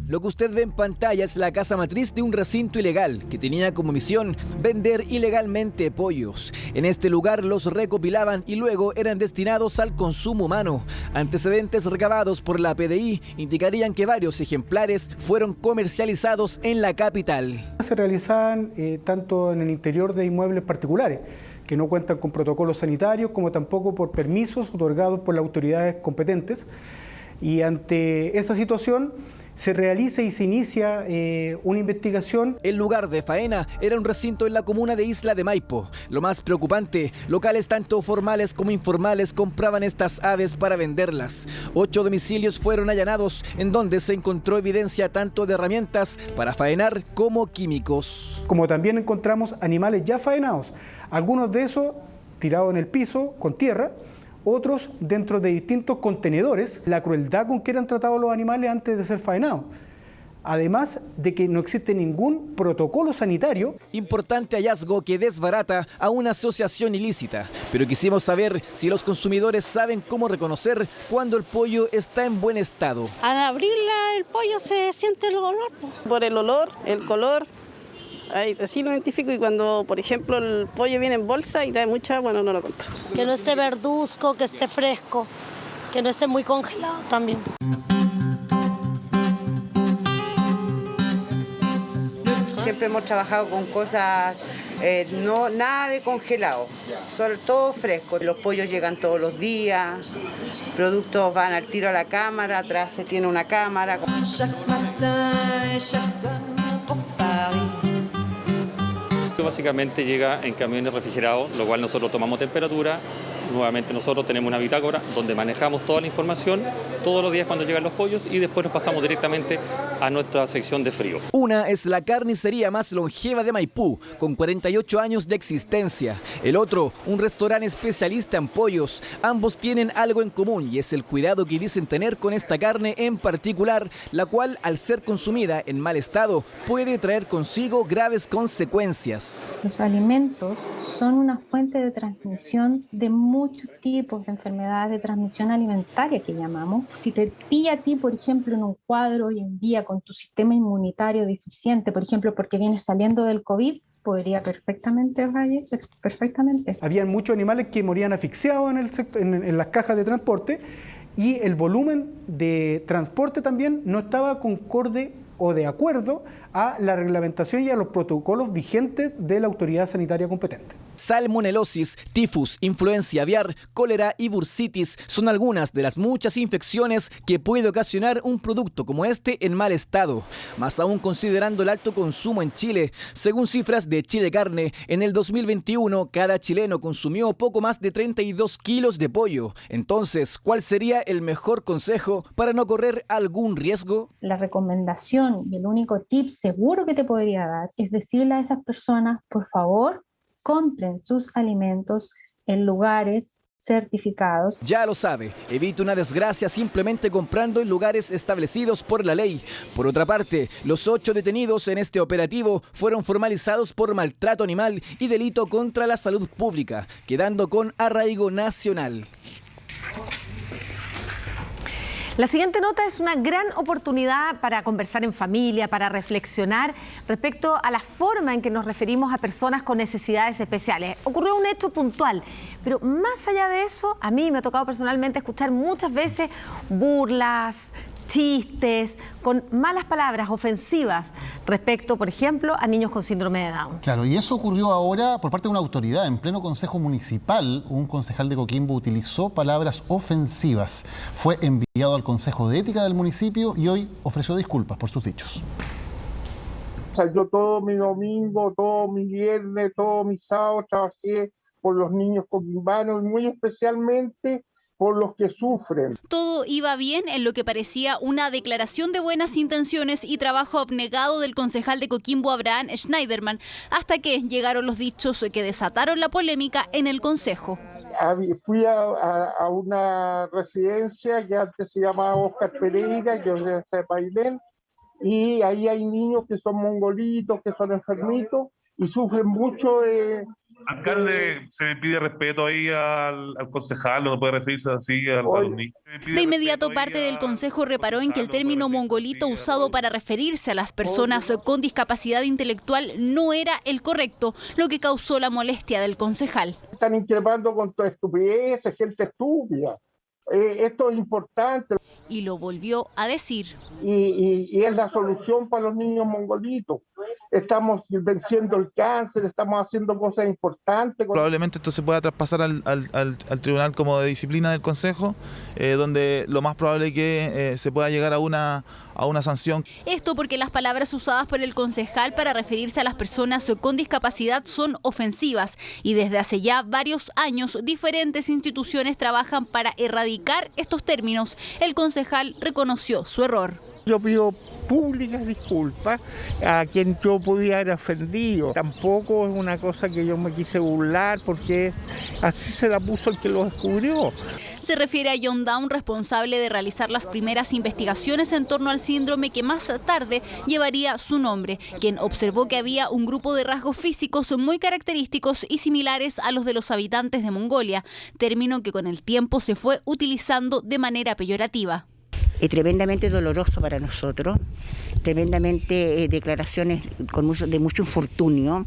Lo que usted ve en pantalla es la casa matriz de un recinto ilegal que tenía como misión vender ilegalmente pollos. En este lugar los recopilaban y luego eran destinados al consumo humano. Antecedentes recabados por la PDI indicarían que varios ejemplares fueron comercializados en la capital. Se realizaban tanto en el interior de inmuebles particulares, que no cuentan con protocolos sanitarios, como tampoco por permisos otorgados por las autoridades competentes. Y ante esa situación se realiza y se inicia una investigación. El lugar de faena era un recinto en la comuna de Isla de Maipo. Lo más preocupante, locales tanto formales como informales compraban estas aves para venderlas. 8 domicilios fueron allanados en donde se encontró evidencia tanto de herramientas para faenar como químicos. Como también encontramos animales ya faenados, algunos de esos tirados en el piso con tierra, otros dentro de distintos contenedores, la crueldad con que eran tratados los animales antes de ser faenados. Además de que no existe ningún protocolo sanitario. Importante hallazgo que desbarata a una asociación ilícita. Pero quisimos saber si los consumidores saben cómo reconocer cuando el pollo está en buen estado. Al abrirla el pollo se siente el olor. Por el olor, el color. Así lo identifico, y cuando, por ejemplo, el pollo viene en bolsa y trae mucha, bueno, no lo compro. Que no esté verduzco, que esté fresco, que no esté muy congelado también. Siempre hemos trabajado con cosas, nada de congelado, sobre todo fresco. Los pollos llegan todos los días, productos van al tiro a la cámara, atrás se tiene una cámara. Básicamente llega en camiones refrigerados, lo cual nosotros tomamos temperatura. Nuevamente nosotros tenemos una bitácora donde manejamos toda la información todos los días cuando llegan los pollos y después nos pasamos directamente a nuestra sección de frío. Una es la carnicería más longeva de Maipú, con 48 años de existencia. El otro, un restaurante especialista en pollos. Ambos tienen algo en común y es el cuidado que dicen tener con esta carne en particular, la cual al ser consumida en mal estado puede traer consigo graves consecuencias. Los alimentos son una fuente de transmisión de muchos tipos de enfermedades de transmisión alimentaria que llamamos. Si te pilla a ti, por ejemplo, en un cuadro hoy en día con tu sistema inmunitario deficiente, por ejemplo, porque vienes saliendo del COVID, podría perfectamente fallecer, perfectamente. Habían muchos animales que morían asfixiados en las cajas de transporte, y el volumen de transporte también no estaba concorde o de acuerdo a la reglamentación y a los protocolos vigentes de la autoridad sanitaria competente. Salmonelosis, tifus, influencia aviar, cólera y bursitis son algunas de las muchas infecciones que puede ocasionar un producto como este en mal estado. Más aún considerando el alto consumo en Chile. Según cifras de Chile Carne, en el 2021 cada chileno consumió poco más de 32 kilos de pollo. Entonces, ¿cuál sería el mejor consejo para no correr algún riesgo? La recomendación y el único tip seguro que te podría dar es decirle a esas personas, por favor, compren sus alimentos en lugares certificados. Ya lo sabe, evite una desgracia simplemente comprando en lugares establecidos por la ley. Por otra parte, los 8 detenidos en este operativo fueron formalizados por maltrato animal y delito contra la salud pública, quedando con arraigo nacional. La siguiente nota es una gran oportunidad para conversar en familia, para reflexionar respecto a la forma en que nos referimos a personas con necesidades especiales. Ocurrió un hecho puntual, pero más allá de eso, a mí me ha tocado personalmente escuchar muchas veces burlas, chistes, con malas palabras ofensivas respecto, por ejemplo, a niños con síndrome de Down. Claro, y eso ocurrió ahora por parte de una autoridad. En pleno consejo municipal, un concejal de Coquimbo utilizó palabras ofensivas. Fue enviado al Consejo de Ética del municipio y hoy ofreció disculpas por sus dichos. O sea, yo todo mi domingo, todo mi viernes, todo mi sábado trabajé por los niños coquimbanos y muy especialmente por los que sufren. Todo iba bien en lo que parecía una declaración de buenas intenciones y trabajo abnegado del concejal de Coquimbo, Abraham Schneiderman, hasta que llegaron los dichos que desataron la polémica en el consejo. Fui a una residencia que antes se llamaba Oscar Pereira, que es de Pailén, y ahí hay niños que son mongolitos, que son enfermitos y sufren mucho de... Alcalde, se le pide respeto ahí al concejal, no puede referirse así a los niños. De inmediato parte del consejo reparó en que el término mongolito usado para referirse a las personas con discapacidad intelectual no era el correcto, lo que causó la molestia del concejal. Están increpando con toda estupidez, gente estúpida. Esto es importante. Y lo volvió a decir. Y es la solución para los niños mongolitos. Estamos venciendo el cáncer, estamos haciendo cosas importantes. Probablemente esto se pueda traspasar al tribunal como de disciplina del Consejo, donde lo más probable es que se pueda llegar a una sanción. Esto porque las palabras usadas por el concejal para referirse a las personas con discapacidad son ofensivas y desde hace ya varios años diferentes instituciones trabajan para erradicar estos términos. El concejal reconoció su error. Yo pido públicas disculpas a quien yo pudiera haber ofendido. Tampoco es una cosa que yo me quise burlar porque así se la puso el que lo descubrió. Se refiere a John Down, responsable de realizar las primeras investigaciones en torno al síndrome que más tarde llevaría su nombre, quien observó que había un grupo de rasgos físicos muy característicos y similares a los de los habitantes de Mongolia, término que con el tiempo se fue utilizando de manera peyorativa. Es tremendamente doloroso para nosotros, tremendamente declaraciones de mucho infortunio.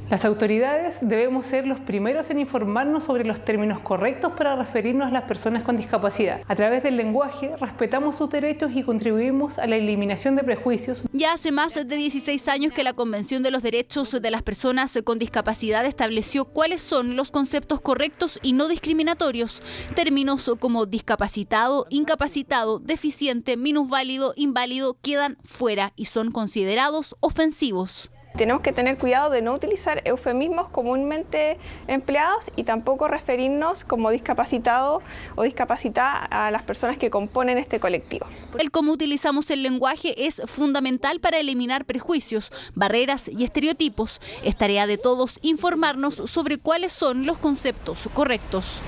Las autoridades debemos ser los primeros en informarnos sobre los términos correctos para referirnos a las personas con discapacidad. A través del lenguaje, respetamos sus derechos y contribuimos a la eliminación de prejuicios. Ya hace más de 16 años que la Convención de los Derechos de las Personas con Discapacidad estableció cuáles son los conceptos correctos y no discriminatorios. Términos como discapacitado, incapacitado, deficiente, minusválido, inválido quedan fuera y son considerados ofensivos. Tenemos que tener cuidado de no utilizar eufemismos comúnmente empleados y tampoco referirnos como discapacitado o discapacitada a las personas que componen este colectivo. El cómo utilizamos el lenguaje es fundamental para eliminar prejuicios, barreras y estereotipos. Es tarea de todos informarnos sobre cuáles son los conceptos correctos.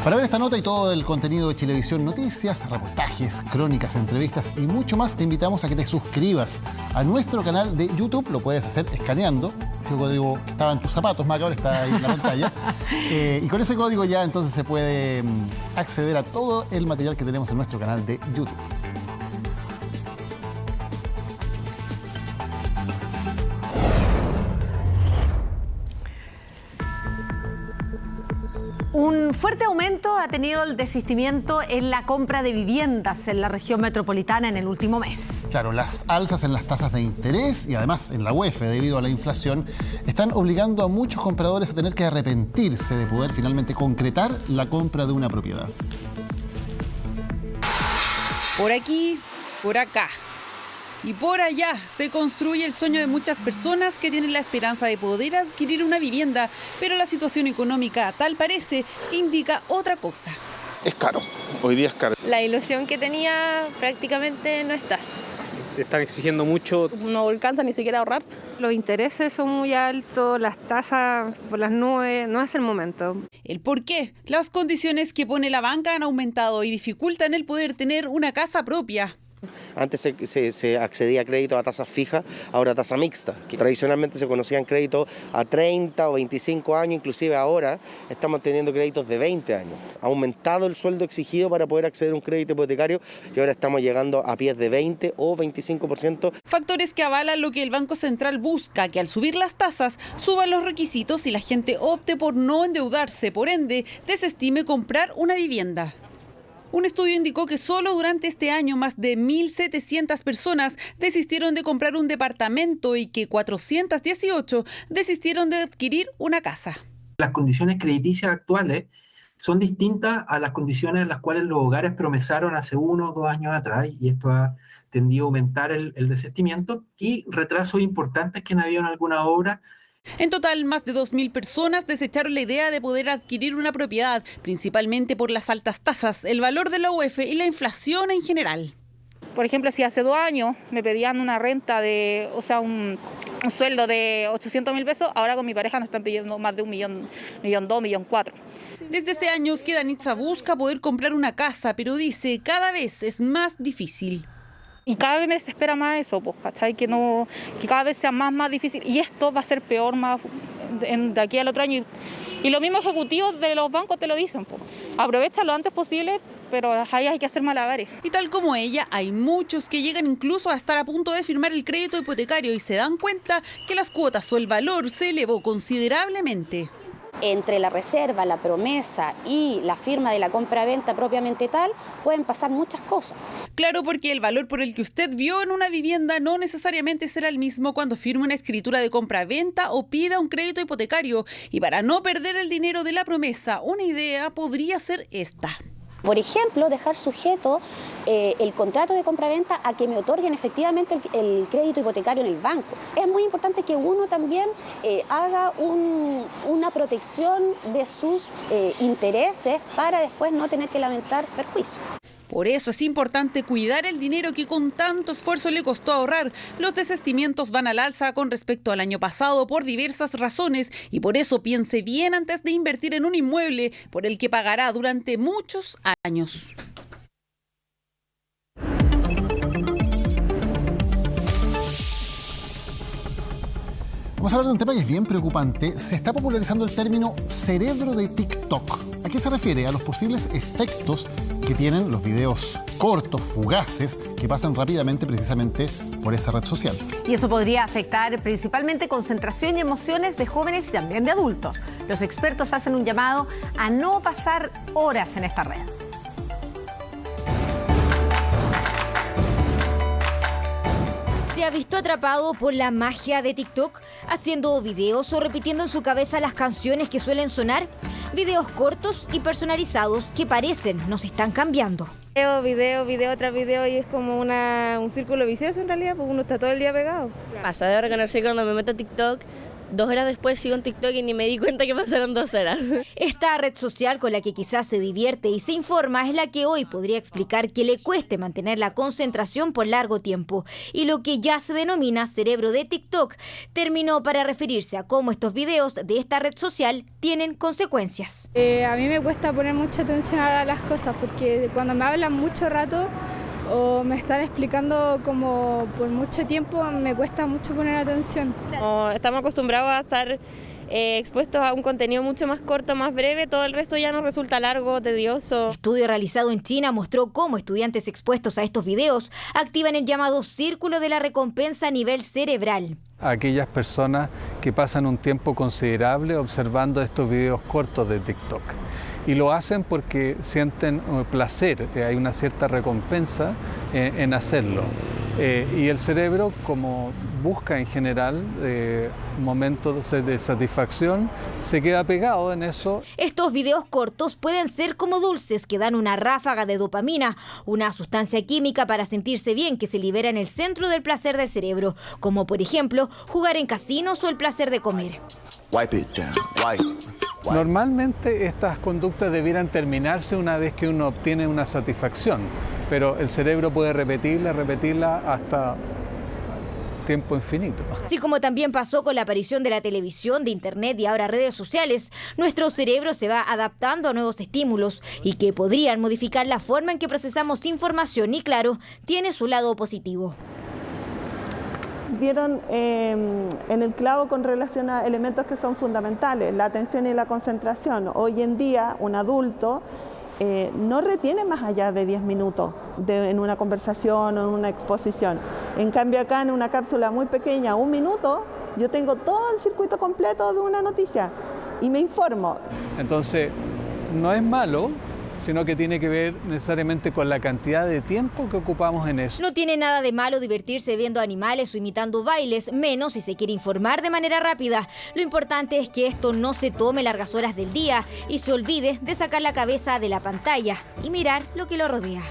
Para ver esta nota y todo el contenido de Chilevisión, noticias, reportajes, crónicas, entrevistas y mucho más, te invitamos a que te suscribas a nuestro canal de YouTube. Lo puedes hacer escaneando. Ese código que estaba en tus zapatos, Macabre, está ahí en la pantalla. Y con ese código ya entonces se puede acceder a todo el material que tenemos en nuestro canal de YouTube. Un Un fuerte aumento ha tenido el desistimiento en la compra de viviendas en la región metropolitana en el último mes. Claro, las alzas en las tasas de interés y además en la UEF debido a la inflación están obligando a muchos compradores a tener que arrepentirse de poder finalmente concretar la compra de una propiedad. Por aquí, por acá y por allá se construye el sueño de muchas personas que tienen la esperanza de poder adquirir una vivienda, pero la situación económica, tal parece, indica otra cosa. Es caro, hoy día es caro. La ilusión que tenía prácticamente no está. Te están exigiendo mucho. No alcanza ni siquiera a ahorrar. Los intereses son muy altos, las tasas por las nubes, no es el momento. ¿El por qué? Las condiciones que pone la banca han aumentado y dificultan el poder tener una casa propia. Antes se accedía a crédito a tasas fijas, ahora a tasa mixta, que tradicionalmente se conocían créditos a 30 o 25 años, inclusive ahora estamos teniendo créditos de 20 años. Ha aumentado el sueldo exigido para poder acceder a un crédito hipotecario y ahora estamos llegando a pies de 20 o 25%. Factores que avalan lo que el Banco Central busca, que al subir las tasas suban los requisitos y la gente opte por no endeudarse, por ende desestime comprar una vivienda. Un estudio indicó que solo durante este año más de 1.700 personas desistieron de comprar un departamento y que 418 desistieron de adquirir una casa. Las condiciones crediticias actuales son distintas a las condiciones en las cuales los hogares promesaron hace 1 o 2 años atrás, y esto ha tendido a aumentar el desistimiento y retrasos importantes que han habido en alguna obra. En total, más de 2.000 personas desecharon la idea de poder adquirir una propiedad, principalmente por las altas tasas, el valor de la UEF y la inflación en general. Por ejemplo, si hace 2 años me pedían una renta un sueldo de 800.000 pesos, ahora con mi pareja nos están pidiendo más de 1.200.000, 1.400.000. Desde hace años que Danitza busca poder comprar una casa, pero dice cada vez es más difícil. Y cada vez me desespera más eso, pues, ¿cachai? Que cada vez sea más difícil. Y esto va a ser peor de aquí al otro año. Y los mismos ejecutivos de los bancos te lo dicen, pues. Aprovecha lo antes posible, pero ahí hay que hacer malabares. Y tal como ella, hay muchos que llegan incluso a estar a punto de firmar el crédito hipotecario y se dan cuenta que las cuotas o el valor se elevó considerablemente. Entre la reserva, la promesa y la firma de la compra-venta propiamente tal, pueden pasar muchas cosas. Claro, porque el valor por el que usted vio en una vivienda no necesariamente será el mismo cuando firme una escritura de compra-venta o pida un crédito hipotecario. Y para no perder el dinero de la promesa, una idea podría ser esta. Por ejemplo, dejar sujeto el contrato de compraventa a que me otorguen efectivamente el crédito hipotecario en el banco. Es muy importante que uno también haga una protección de sus intereses para después no tener que lamentar perjuicios. Por eso es importante cuidar el dinero que con tanto esfuerzo le costó ahorrar. Los desistimientos van al alza con respecto al año pasado por diversas razones y por eso piense bien antes de invertir en un inmueble por el que pagará durante muchos años. Vamos a hablar de un tema que es bien preocupante. Se está popularizando el término cerebro de TikTok. ¿A qué se refiere? A los posibles efectos que tienen los videos cortos, fugaces, que pasan rápidamente precisamente por esa red social. Y eso podría afectar principalmente concentración y emociones de jóvenes y también de adultos. Los expertos hacen un llamado a no pasar horas en esta red. Se ha visto atrapado por la magia de TikTok, haciendo videos o repitiendo en su cabeza las canciones que suelen sonar, videos cortos y personalizados que parecen nos están cambiando. Video tras video y es como un círculo vicioso en realidad, porque uno está todo el día pegado. Pasa de reconocer cuando me meto a TikTok, 2 horas después sigo en TikTok y ni me di cuenta que pasaron 2 horas. Esta red social con la que quizás se divierte y se informa es la que hoy podría explicar que le cueste mantener la concentración por largo tiempo. Y lo que ya se denomina cerebro de TikTok terminó para referirse a cómo estos videos de esta red social tienen consecuencias. A mí me cuesta poner mucha atención a las cosas porque cuando me hablan mucho rato o me están explicando como por mucho tiempo, me cuesta mucho poner atención. Estamos acostumbrados a estar expuestos a un contenido mucho más corto, más breve, todo el resto ya nos resulta largo, tedioso. Un estudio realizado en China mostró cómo estudiantes expuestos a estos videos activan el llamado círculo de la recompensa a nivel cerebral. Aquellas personas que pasan un tiempo considerable observando estos videos cortos de TikTok. y lo hacen porque sienten placer, hay una cierta recompensa en hacerlo. Y el cerebro, como busca en general momentos de satisfacción, se queda pegado en eso. Estos videos cortos pueden ser como dulces que dan una ráfaga de dopamina, una sustancia química para sentirse bien que se libera en el centro del placer del cerebro, como por ejemplo jugar en casinos o el placer de comer. Normalmente estas conductas debieran terminarse una vez que uno obtiene una satisfacción, pero el cerebro puede repetirla hasta tiempo infinito. Así como también pasó con la aparición de la televisión, de internet y ahora redes sociales, nuestro cerebro se va adaptando a nuevos estímulos y que podrían modificar la forma en que procesamos información y claro, tiene su lado positivo. Dieron en el clavo con relación a elementos que son fundamentales, la atención y la concentración. Hoy en día un adulto no retiene más allá de 10 minutos en una conversación o en una exposición. En cambio acá en una cápsula muy pequeña, 1 minuto, yo tengo todo el circuito completo de una noticia y me informo. Entonces, no es malo, sino que tiene que ver necesariamente con la cantidad de tiempo que ocupamos en eso. No tiene nada de malo divertirse viendo animales o imitando bailes, menos si se quiere informar de manera rápida. Lo importante es que esto no se tome largas horas del día y se olvide de sacar la cabeza de la pantalla y mirar lo que lo rodea.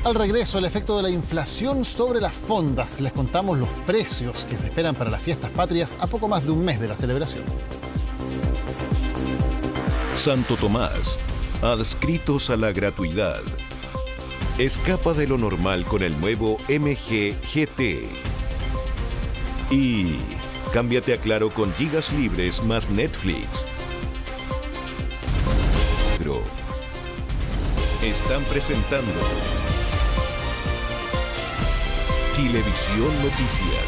Al regreso, el efecto de la inflación sobre las fondas. Les contamos los precios que se esperan para las fiestas patrias a poco más de un mes de la celebración. Santo Tomás, adscritos a la gratuidad. Escapa de lo normal con el nuevo MG GT. Y cámbiate a Claro con gigas libres más Netflix. Están presentando Chilevisión Noticias.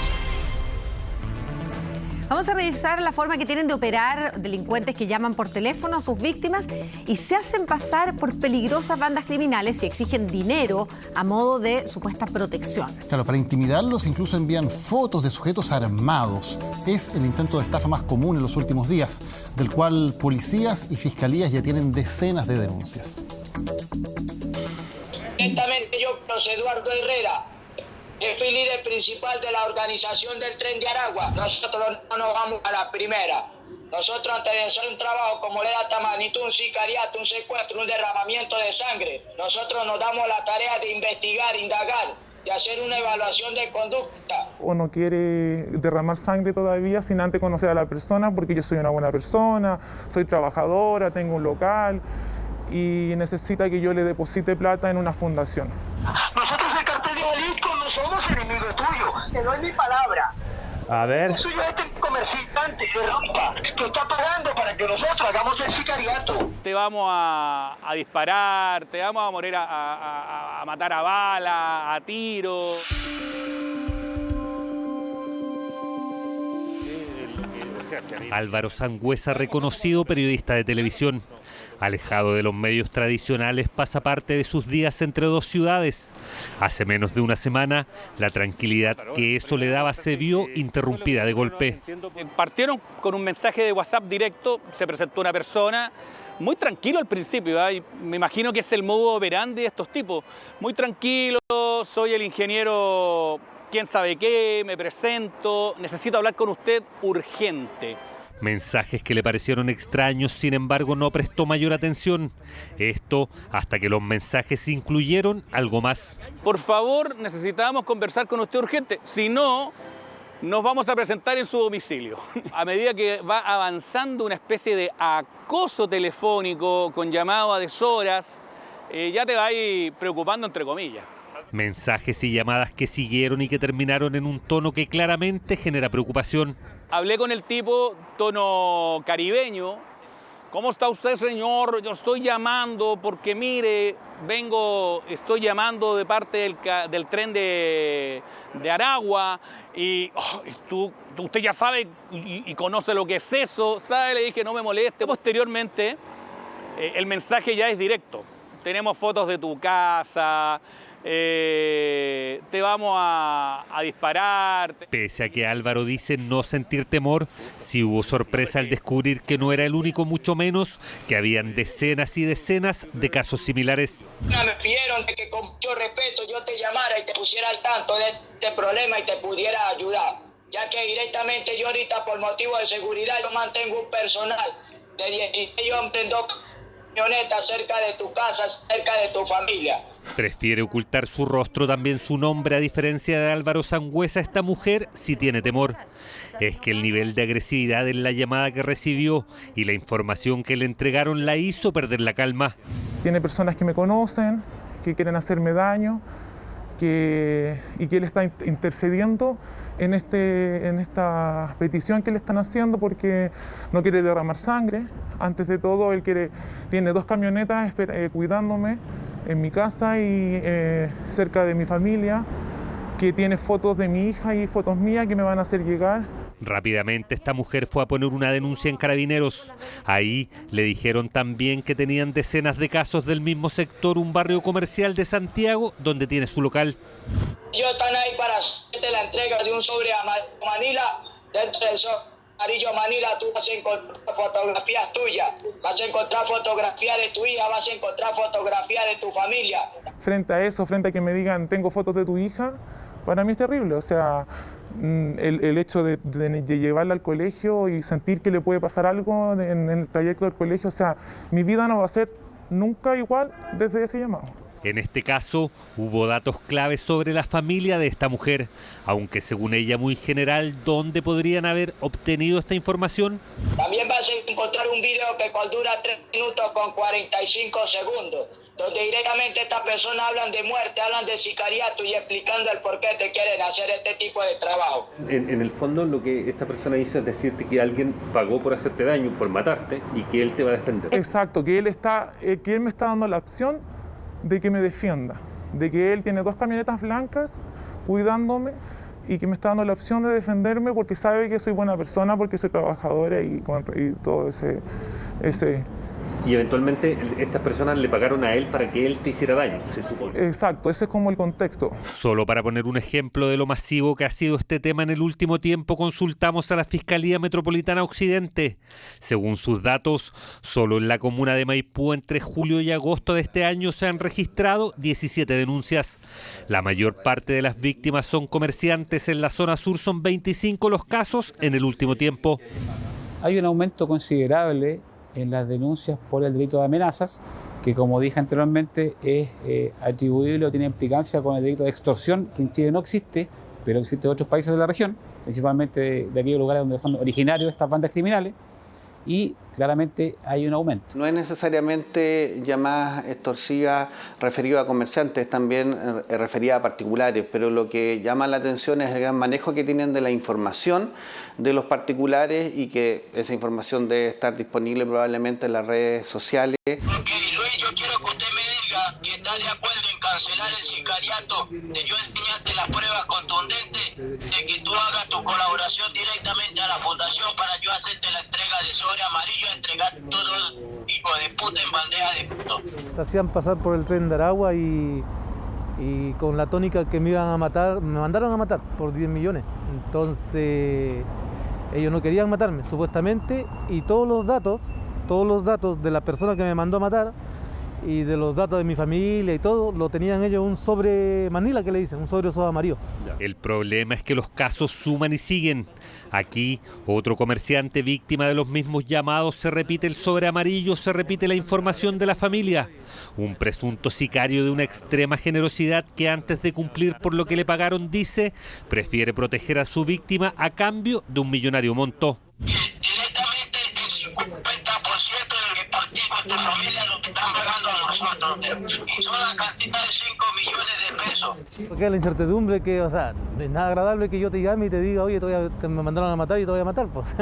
Vamos a revisar la forma que tienen de operar delincuentes que llaman por teléfono a sus víctimas y se hacen pasar por peligrosas bandas criminales y exigen dinero a modo de supuesta protección. Claro, para intimidarlos incluso envían fotos de sujetos armados. Es el intento de estafa más común en los últimos días, del cual policías y fiscalías ya tienen decenas de denuncias. Directamente yo, José Eduardo Herrera, fui líder principal de la organización del Tren de Aragua. Nosotros no nos vamos a la primera. Nosotros, antes de hacer un trabajo como le da esta magnitud, un sicariato, un secuestro, un derramamiento de sangre, nosotros nos damos la tarea de investigar, indagar y hacer una evaluación de conducta. O no quiere derramar sangre todavía sin antes conocer a la persona, porque yo soy una buena persona, soy trabajadora, tengo un local y necesita que yo le deposite plata en una fundación. Nosotros el cartel de Jalisco no somos enemigos tuyos, te doy mi palabra. A ver. Soy yo este comerciante de ropa que está pagando para que nosotros hagamos el sicariato. Te vamos a disparar, te vamos a morir a matar a bala, a tiro. Álvaro Sangüesa, reconocido periodista de televisión. Alejado de los medios tradicionales, pasa parte de sus días entre dos ciudades. Hace menos de una semana, la tranquilidad que eso le daba se vio interrumpida de golpe. Partieron con un mensaje de WhatsApp directo, se presentó una persona, muy tranquilo al principio, ¿eh? Me imagino que es el modo operandi de estos tipos. Muy tranquilo, soy el ingeniero quién sabe qué, me presento, necesito hablar con usted urgente. Mensajes que le parecieron extraños, sin embargo no prestó mayor atención. Esto hasta que los mensajes incluyeron algo más. Por favor, necesitamos conversar con usted urgente, si no, nos vamos a presentar en su domicilio. A medida que va avanzando una especie de acoso telefónico con llamado a deshoras, ya te va a ir preocupando entre comillas. Mensajes y llamadas que siguieron y que terminaron en un tono que claramente genera preocupación. Hablé con el tipo, tono caribeño. ¿Cómo está usted, señor? Yo estoy llamando porque, mire, estoy llamando de parte del tren de Aragua y usted ya sabe y conoce lo que es eso, ¿sabe? Le dije, no me moleste. Posteriormente, el mensaje ya es directo. Tenemos fotos de tu casa, te vamos a disparar. Pese a que Álvaro dice no sentir temor, sí hubo sorpresa al descubrir que no era el único, mucho menos que habían decenas y decenas de casos similares. Me pidieron de que con mucho respeto yo te llamara y te pusiera al tanto de este problema y te pudiera ayudar, ya que directamente yo ahorita por motivo de seguridad yo mantengo un personal de 16 hombres en 2 camionetas cerca de tu casa, cerca de tu familia. Prefiere ocultar su rostro, también su nombre, a diferencia de Álvaro Sangüesa. Esta mujer sí tiene temor. Es que el nivel de agresividad en la llamada que recibió y la información que le entregaron la hizo perder la calma. Tiene personas que me conocen, que quieren hacerme daño, y que él está intercediendo en esta petición que le están haciendo porque no quiere derramar sangre. Antes de todo, él tiene 2 camionetas cuidándome en mi casa y cerca de mi familia, que tiene fotos de mi hija y fotos mías que me van a hacer llegar. Rápidamente esta mujer fue a poner una denuncia en Carabineros. Ahí le dijeron también que tenían decenas de casos del mismo sector, un barrio comercial de Santiago, donde tiene su local. Yo están ahí para hacerte la entrega de un sobre Manila. Dentro del sobre amarillo Manila tú vas a encontrar fotografías tuyas, vas a encontrar fotografías de tu hija, vas a encontrar fotografías de tu familia. Frente a eso, frente a que me digan tengo fotos de tu hija, para mí es terrible. O sea, el hecho de llevarla al colegio y sentir que le puede pasar algo en el trayecto del colegio, o sea, mi vida no va a ser nunca igual desde ese llamado. En este caso, hubo datos claves sobre la familia de esta mujer, aunque según ella muy general, ¿dónde podrían haber obtenido esta información? También vas a encontrar un video que dura 3 minutos con 45 segundos, donde directamente estas personas hablan de muerte, hablan de sicariato y explicando el por qué te quieren hacer este tipo de trabajo. En el fondo lo que esta persona hizo es decirte que alguien pagó por hacerte daño, por matarte, y que él te va a defender. Exacto, que él me está dando la opción de que me defienda, de que él tiene 2 camionetas blancas cuidándome y que me está dando la opción de defenderme porque sabe que soy buena persona, porque soy trabajadora y todo ese... Y eventualmente estas personas le pagaron a él para que él te hiciera daño, se supone. Exacto, ese es como el contexto. Solo para poner un ejemplo de lo masivo que ha sido este tema en el último tiempo, consultamos a la Fiscalía Metropolitana Occidente. Según sus datos, solo en la comuna de Maipú entre julio y agosto de este año se han registrado 17 denuncias. La mayor parte de las víctimas son comerciantes. En la zona sur son 25 los casos en el último tiempo. Hay un aumento considerable en las denuncias por el delito de amenazas, que como dije anteriormente es atribuible o tiene implicancia con el delito de extorsión, que en Chile no existe, pero existe en otros países de la región, principalmente de aquellos lugares donde son originarios estas bandas criminales, y claramente hay un aumento. No es necesariamente llamadas extorsivas referidas a comerciantes, también referidas a particulares, pero lo que llama la atención es el gran manejo que tienen de la información de los particulares y que esa información debe estar disponible probablemente en las redes sociales. Luis, yo quiero que usted me diga que está de acuerdo en cancelar el sicariato, de yo enseñarte las pruebas contundentes, de que tú hagas tu colaboración directamente a la fundación para yo hacerte la entrega de sobre amarillo, entregar todo tipo de puta en bandeja de puto. Se hacían pasar por el tren de Aragua y con la tónica que me iban a matar, me mandaron a matar por 10 millones. Entonces ellos no querían matarme, supuestamente, y todos los datos de la persona que me mandó a matar y de los datos de mi familia y todo, lo tenían ellos un sobre Manila, que le dicen, un sobre amarillo. El problema es que los casos suman y siguen. Aquí, otro comerciante víctima de los mismos llamados, se repite el sobre amarillo, se repite la información de la familia. Un presunto sicario de una extrema generosidad que antes de cumplir por lo que le pagaron, dice, prefiere proteger a su víctima a cambio de un millonario monto. Directamente el 50% del que participa esta familia lo que están pagando a nosotros, y son la cantidad de 5 millones de pesos. Porque la incertidumbre que, o sea, no es nada agradable que yo te llame y te diga, oye, me mandaron a matar y te voy a matar, pues.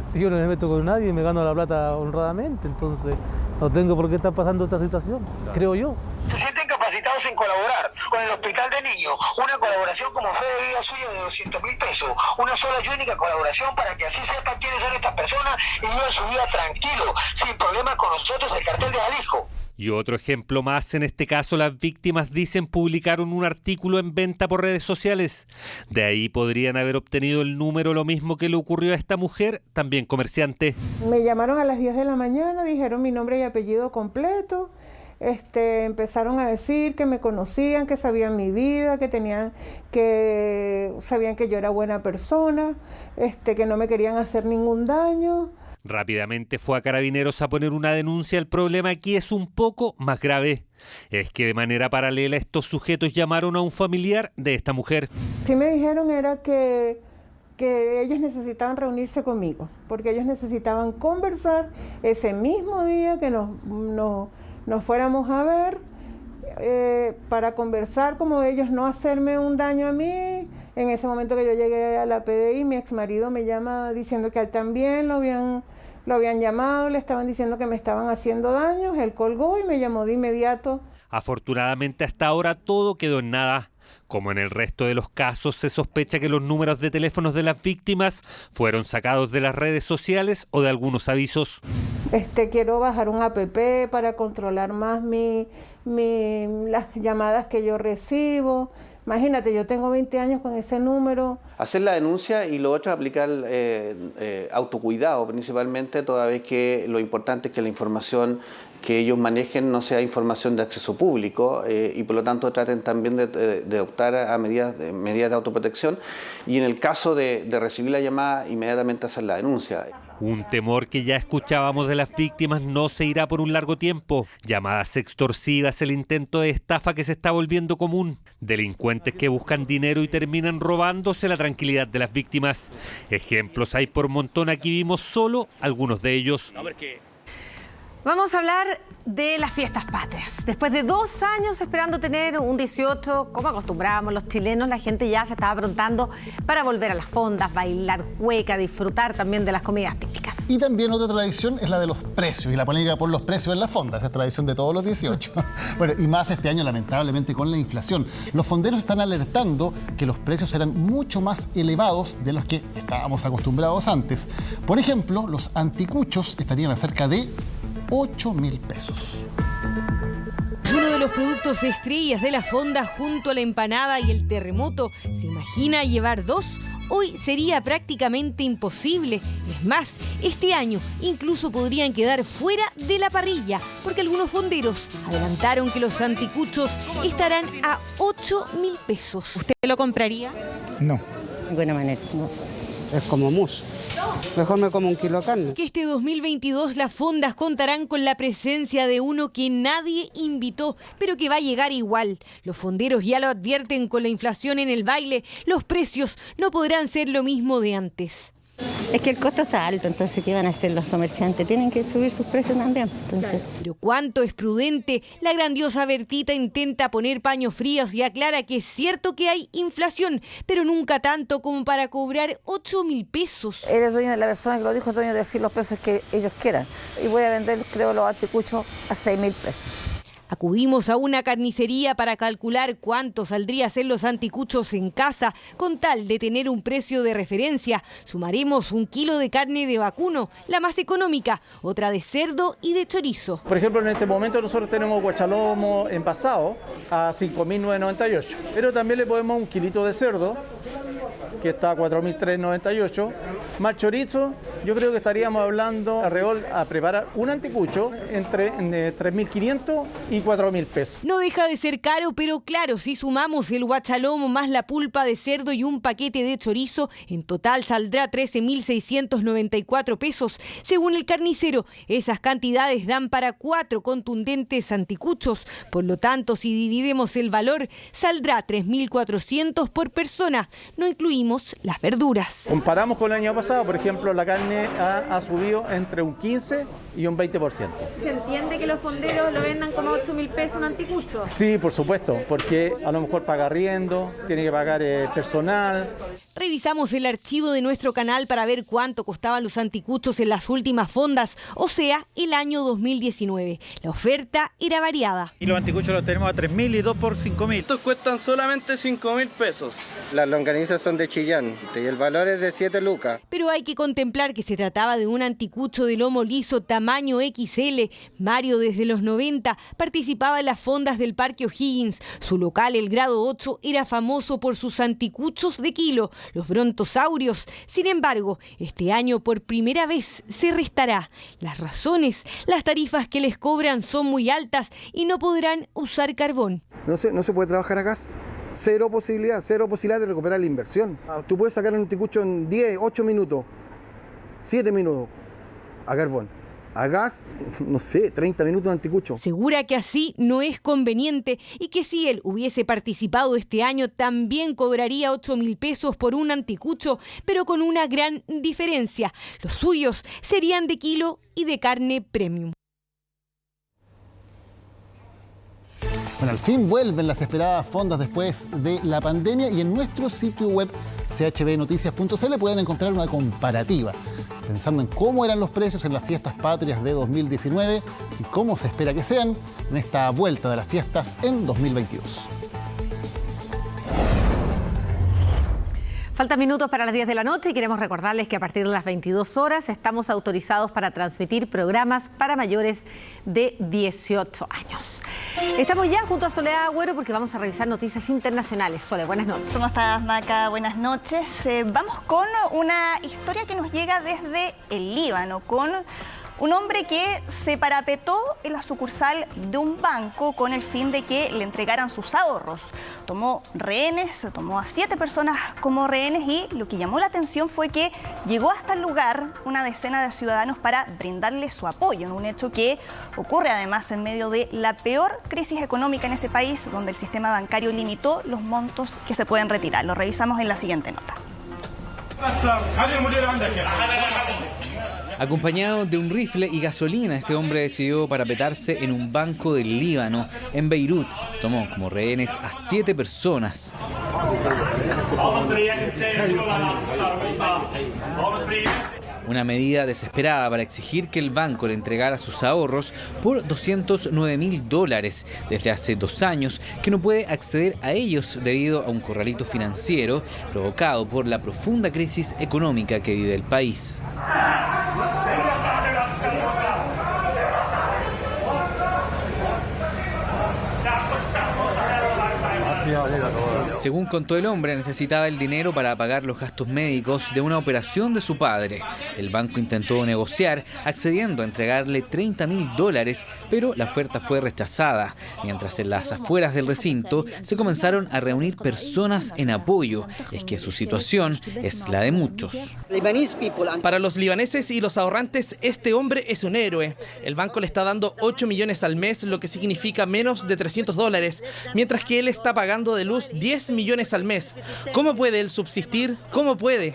Si yo no me meto con nadie y me gano la plata honradamente, entonces no tengo por qué estar pasando esta situación, creo yo. Se sienten capacitados en colaborar con el Hospital de Niños, una colaboración como fe de vida suya de 200.000 pesos, una sola y única colaboración para que así sepan quiénes son estas personas y vivan su vida tranquilo, sin problemas con nosotros, el cartel de Jalisco. Y otro ejemplo más, en este caso las víctimas dicen publicaron un artículo en venta por redes sociales. De ahí podrían haber obtenido el número, lo mismo que le ocurrió a esta mujer, también comerciante. Me llamaron a las 10 de la mañana, dijeron mi nombre y apellido completo. Empezaron a decir que me conocían, que sabían mi vida, que sabían que yo era buena persona, que no me querían hacer ningún daño. Rápidamente fue a Carabineros a poner una denuncia. El problema aquí es un poco más grave. Es que de manera paralela estos sujetos llamaron a un familiar de esta mujer. Sí me dijeron era que ellos necesitaban reunirse conmigo, porque ellos necesitaban conversar ese mismo día que nos fuéramos a ver, para conversar, como ellos no hacerme un daño a mí. En ese momento que yo llegué a la PDI, mi exmarido me llama diciendo que a él también lo habían llamado, le estaban diciendo que me estaban haciendo daños. Él colgó y me llamó de inmediato. Afortunadamente hasta ahora todo quedó en nada. Como en el resto de los casos, se sospecha que los números de teléfonos de las víctimas fueron sacados de las redes sociales o de algunos avisos. Quiero bajar un app para controlar más las llamadas que yo recibo. Imagínate, yo tengo 20 años con ese número. Hacer la denuncia y lo otro es aplicar autocuidado principalmente, toda vez que lo importante es que la información que ellos manejen no sea información de acceso público y por lo tanto traten también de optar a medidas de autoprotección y en el caso de recibir la llamada inmediatamente hacer la denuncia. Un temor que ya escuchábamos de las víctimas no se irá por un largo tiempo. Llamadas extorsivas, el intento de estafa que se está volviendo común. Delincuentes que buscan dinero y terminan robándose la tranquilidad de las víctimas. Ejemplos hay por montón, aquí vimos solo algunos de ellos. Vamos a hablar de las fiestas patrias. Después de 2 años esperando tener un 18, como acostumbrábamos los chilenos, la gente ya se estaba aprontando para volver a las fondas, bailar cueca, disfrutar también de las comidas típicas. Y también otra tradición es la de los precios y la polémica por los precios en las fondas. Esa es tradición de todos los 18. Bueno, y más este año, lamentablemente, con la inflación. Los fonderos están alertando que los precios serán mucho más elevados de los que estábamos acostumbrados antes. Por ejemplo, los anticuchos estarían a cerca de 8.000 pesos. Uno de los productos estrellas de la fonda junto a la empanada y el terremoto. ¿Se imagina llevar 2? Hoy sería prácticamente imposible. Es más, este año incluso podrían quedar fuera de la parrilla, porque algunos fonderos adelantaron que los anticuchos estarán a 8.000 pesos. ¿Usted lo compraría? No, de buena manera, no. Es como mus. Mejor me como un kilo de carne. Que este 2022 las fondas contarán con la presencia de uno que nadie invitó, pero que va a llegar igual. Los fonderos ya lo advierten, con la inflación en el baile, los precios no podrán ser lo mismo de antes. Es que el costo está alto, entonces ¿qué van a hacer los comerciantes? Tienen que subir sus precios también. Entonces. Pero ¿cuánto es prudente? La grandiosa Bertita intenta poner paños fríos y aclara que es cierto que hay inflación, pero nunca tanto como para cobrar 8.000 pesos. Eres dueño de la persona que lo dijo, es dueño de decir los precios que ellos quieran. Y voy a vender, creo, los anticuchos a 6.000 pesos. Acudimos a una carnicería para calcular cuánto saldría hacer los anticuchos en casa, con tal de tener un precio de referencia. Sumaremos 1 kilo de carne de vacuno, la más económica, otra de cerdo y de chorizo. Por ejemplo, en este momento nosotros tenemos guachalomo envasado a 5.998, pero también le podemos 1 kilito de cerdo, que está a 4.398, más chorizo. Yo creo que estaríamos hablando alrededor a preparar un anticucho entre 3.500 y 4.000 pesos. No deja de ser caro, pero claro, si sumamos el guachalomo más la pulpa de cerdo y un paquete de chorizo, en total saldrá 13.694 pesos. Según el carnicero, esas cantidades dan para 4 contundentes anticuchos. Por lo tanto, si dividimos el valor, saldrá 3.400 por persona. No incluimos las verduras. Comparamos con el año pasado, por ejemplo, la carne ha subido entre un 15 y un 20%. ¿Se entiende que los fonderos lo vendan como 8.000 pesos un anticucho? Sí, por supuesto, porque a lo mejor paga arriendo, tiene que pagar personal. Revisamos el archivo de nuestro canal para ver cuánto costaban los anticuchos en las últimas fondas, o sea, el año 2019. La oferta era variada. Y los anticuchos los tenemos a 3.000 y 2 por 5.000. Estos cuestan solamente 5.000 pesos. Las longanizas son de Chillán y el valor es de 7 lucas. Pero hay que contemplar que se trataba de un anticucho de lomo liso tamaño XL. Mario, desde los 90, participaba en las fondas del Parque O'Higgins. Su local, el Grado 8, era famoso por sus anticuchos de kilo, los brontosaurios. Sin embargo, este año por primera vez se restará. Las razones, las tarifas que les cobran son muy altas y no podrán usar carbón. No se puede trabajar a gas. Cero posibilidad de recuperar la inversión. Tú puedes sacar un anticucho en 10, 8 minutos, 7 minutos a carbón. A gas, no sé, 30 minutos de anticucho. Asegura que así no es conveniente y que si él hubiese participado este año también cobraría 8.000 pesos por un anticucho, pero con una gran diferencia. Los suyos serían de kilo y de carne premium. Bueno, al fin vuelven las esperadas fondas después de la pandemia y en nuestro sitio web chbnoticias.cl pueden encontrar una comparativa, pensando en cómo eran los precios en las fiestas patrias de 2019 y cómo se espera que sean en esta vuelta de las fiestas en 2022. Faltan minutos para las 10 de la noche y queremos recordarles que a partir de las 22 horas estamos autorizados para transmitir programas para mayores de 18 años. Estamos ya junto a Soledad Agüero porque vamos a revisar noticias internacionales. Sole, buenas noches. ¿Cómo estás, Maca? Buenas noches. Vamos con una historia que nos llega desde el Líbano, con un hombre que se parapetó en la sucursal de un banco con el fin de que le entregaran sus ahorros. Tomó rehenes, tomó a 7 personas como rehenes y lo que llamó la atención fue que llegó hasta el lugar una decena de ciudadanos para brindarle su apoyo, en un hecho que ocurre además en medio de la peor crisis económica en ese país, donde el sistema bancario limitó los montos que se pueden retirar. Lo revisamos en la siguiente nota. Acompañado de un rifle y gasolina, este hombre decidió parapetarse en un banco del Líbano, en Beirut. Tomó como rehenes a 7 personas. Una medida desesperada para exigir que el banco le entregara sus ahorros por $209.000 desde hace 2 años, que no puede acceder a ellos debido a un corralito financiero provocado por la profunda crisis económica que vive el país. Según contó el hombre, necesitaba el dinero para pagar los gastos médicos de una operación de su padre. El banco intentó negociar, accediendo a entregarle $30.000, pero la oferta fue rechazada. Mientras en las afueras del recinto se comenzaron a reunir personas en apoyo. Es que su situación es la de muchos. Para los libaneses y los ahorrantes, este hombre es un héroe. El banco le está dando 8 millones al mes, lo que significa menos de $300, mientras que él está pagando de luz 10 millones al mes. ¿Cómo puede él subsistir? ¿Cómo puede?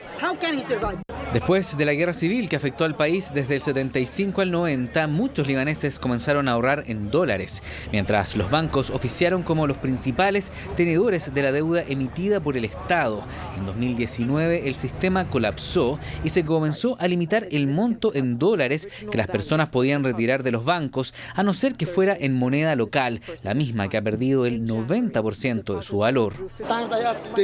Después de la guerra civil que afectó al país desde el 75 al 90, muchos libaneses comenzaron a ahorrar en dólares, mientras los bancos oficiaron como los principales tenedores de la deuda emitida por el Estado. En 2019 el sistema colapsó y se comenzó a limitar el monto en dólares que las personas podían retirar de los bancos, a no ser que fuera en moneda local, la misma que ha perdido el 90% de su valor.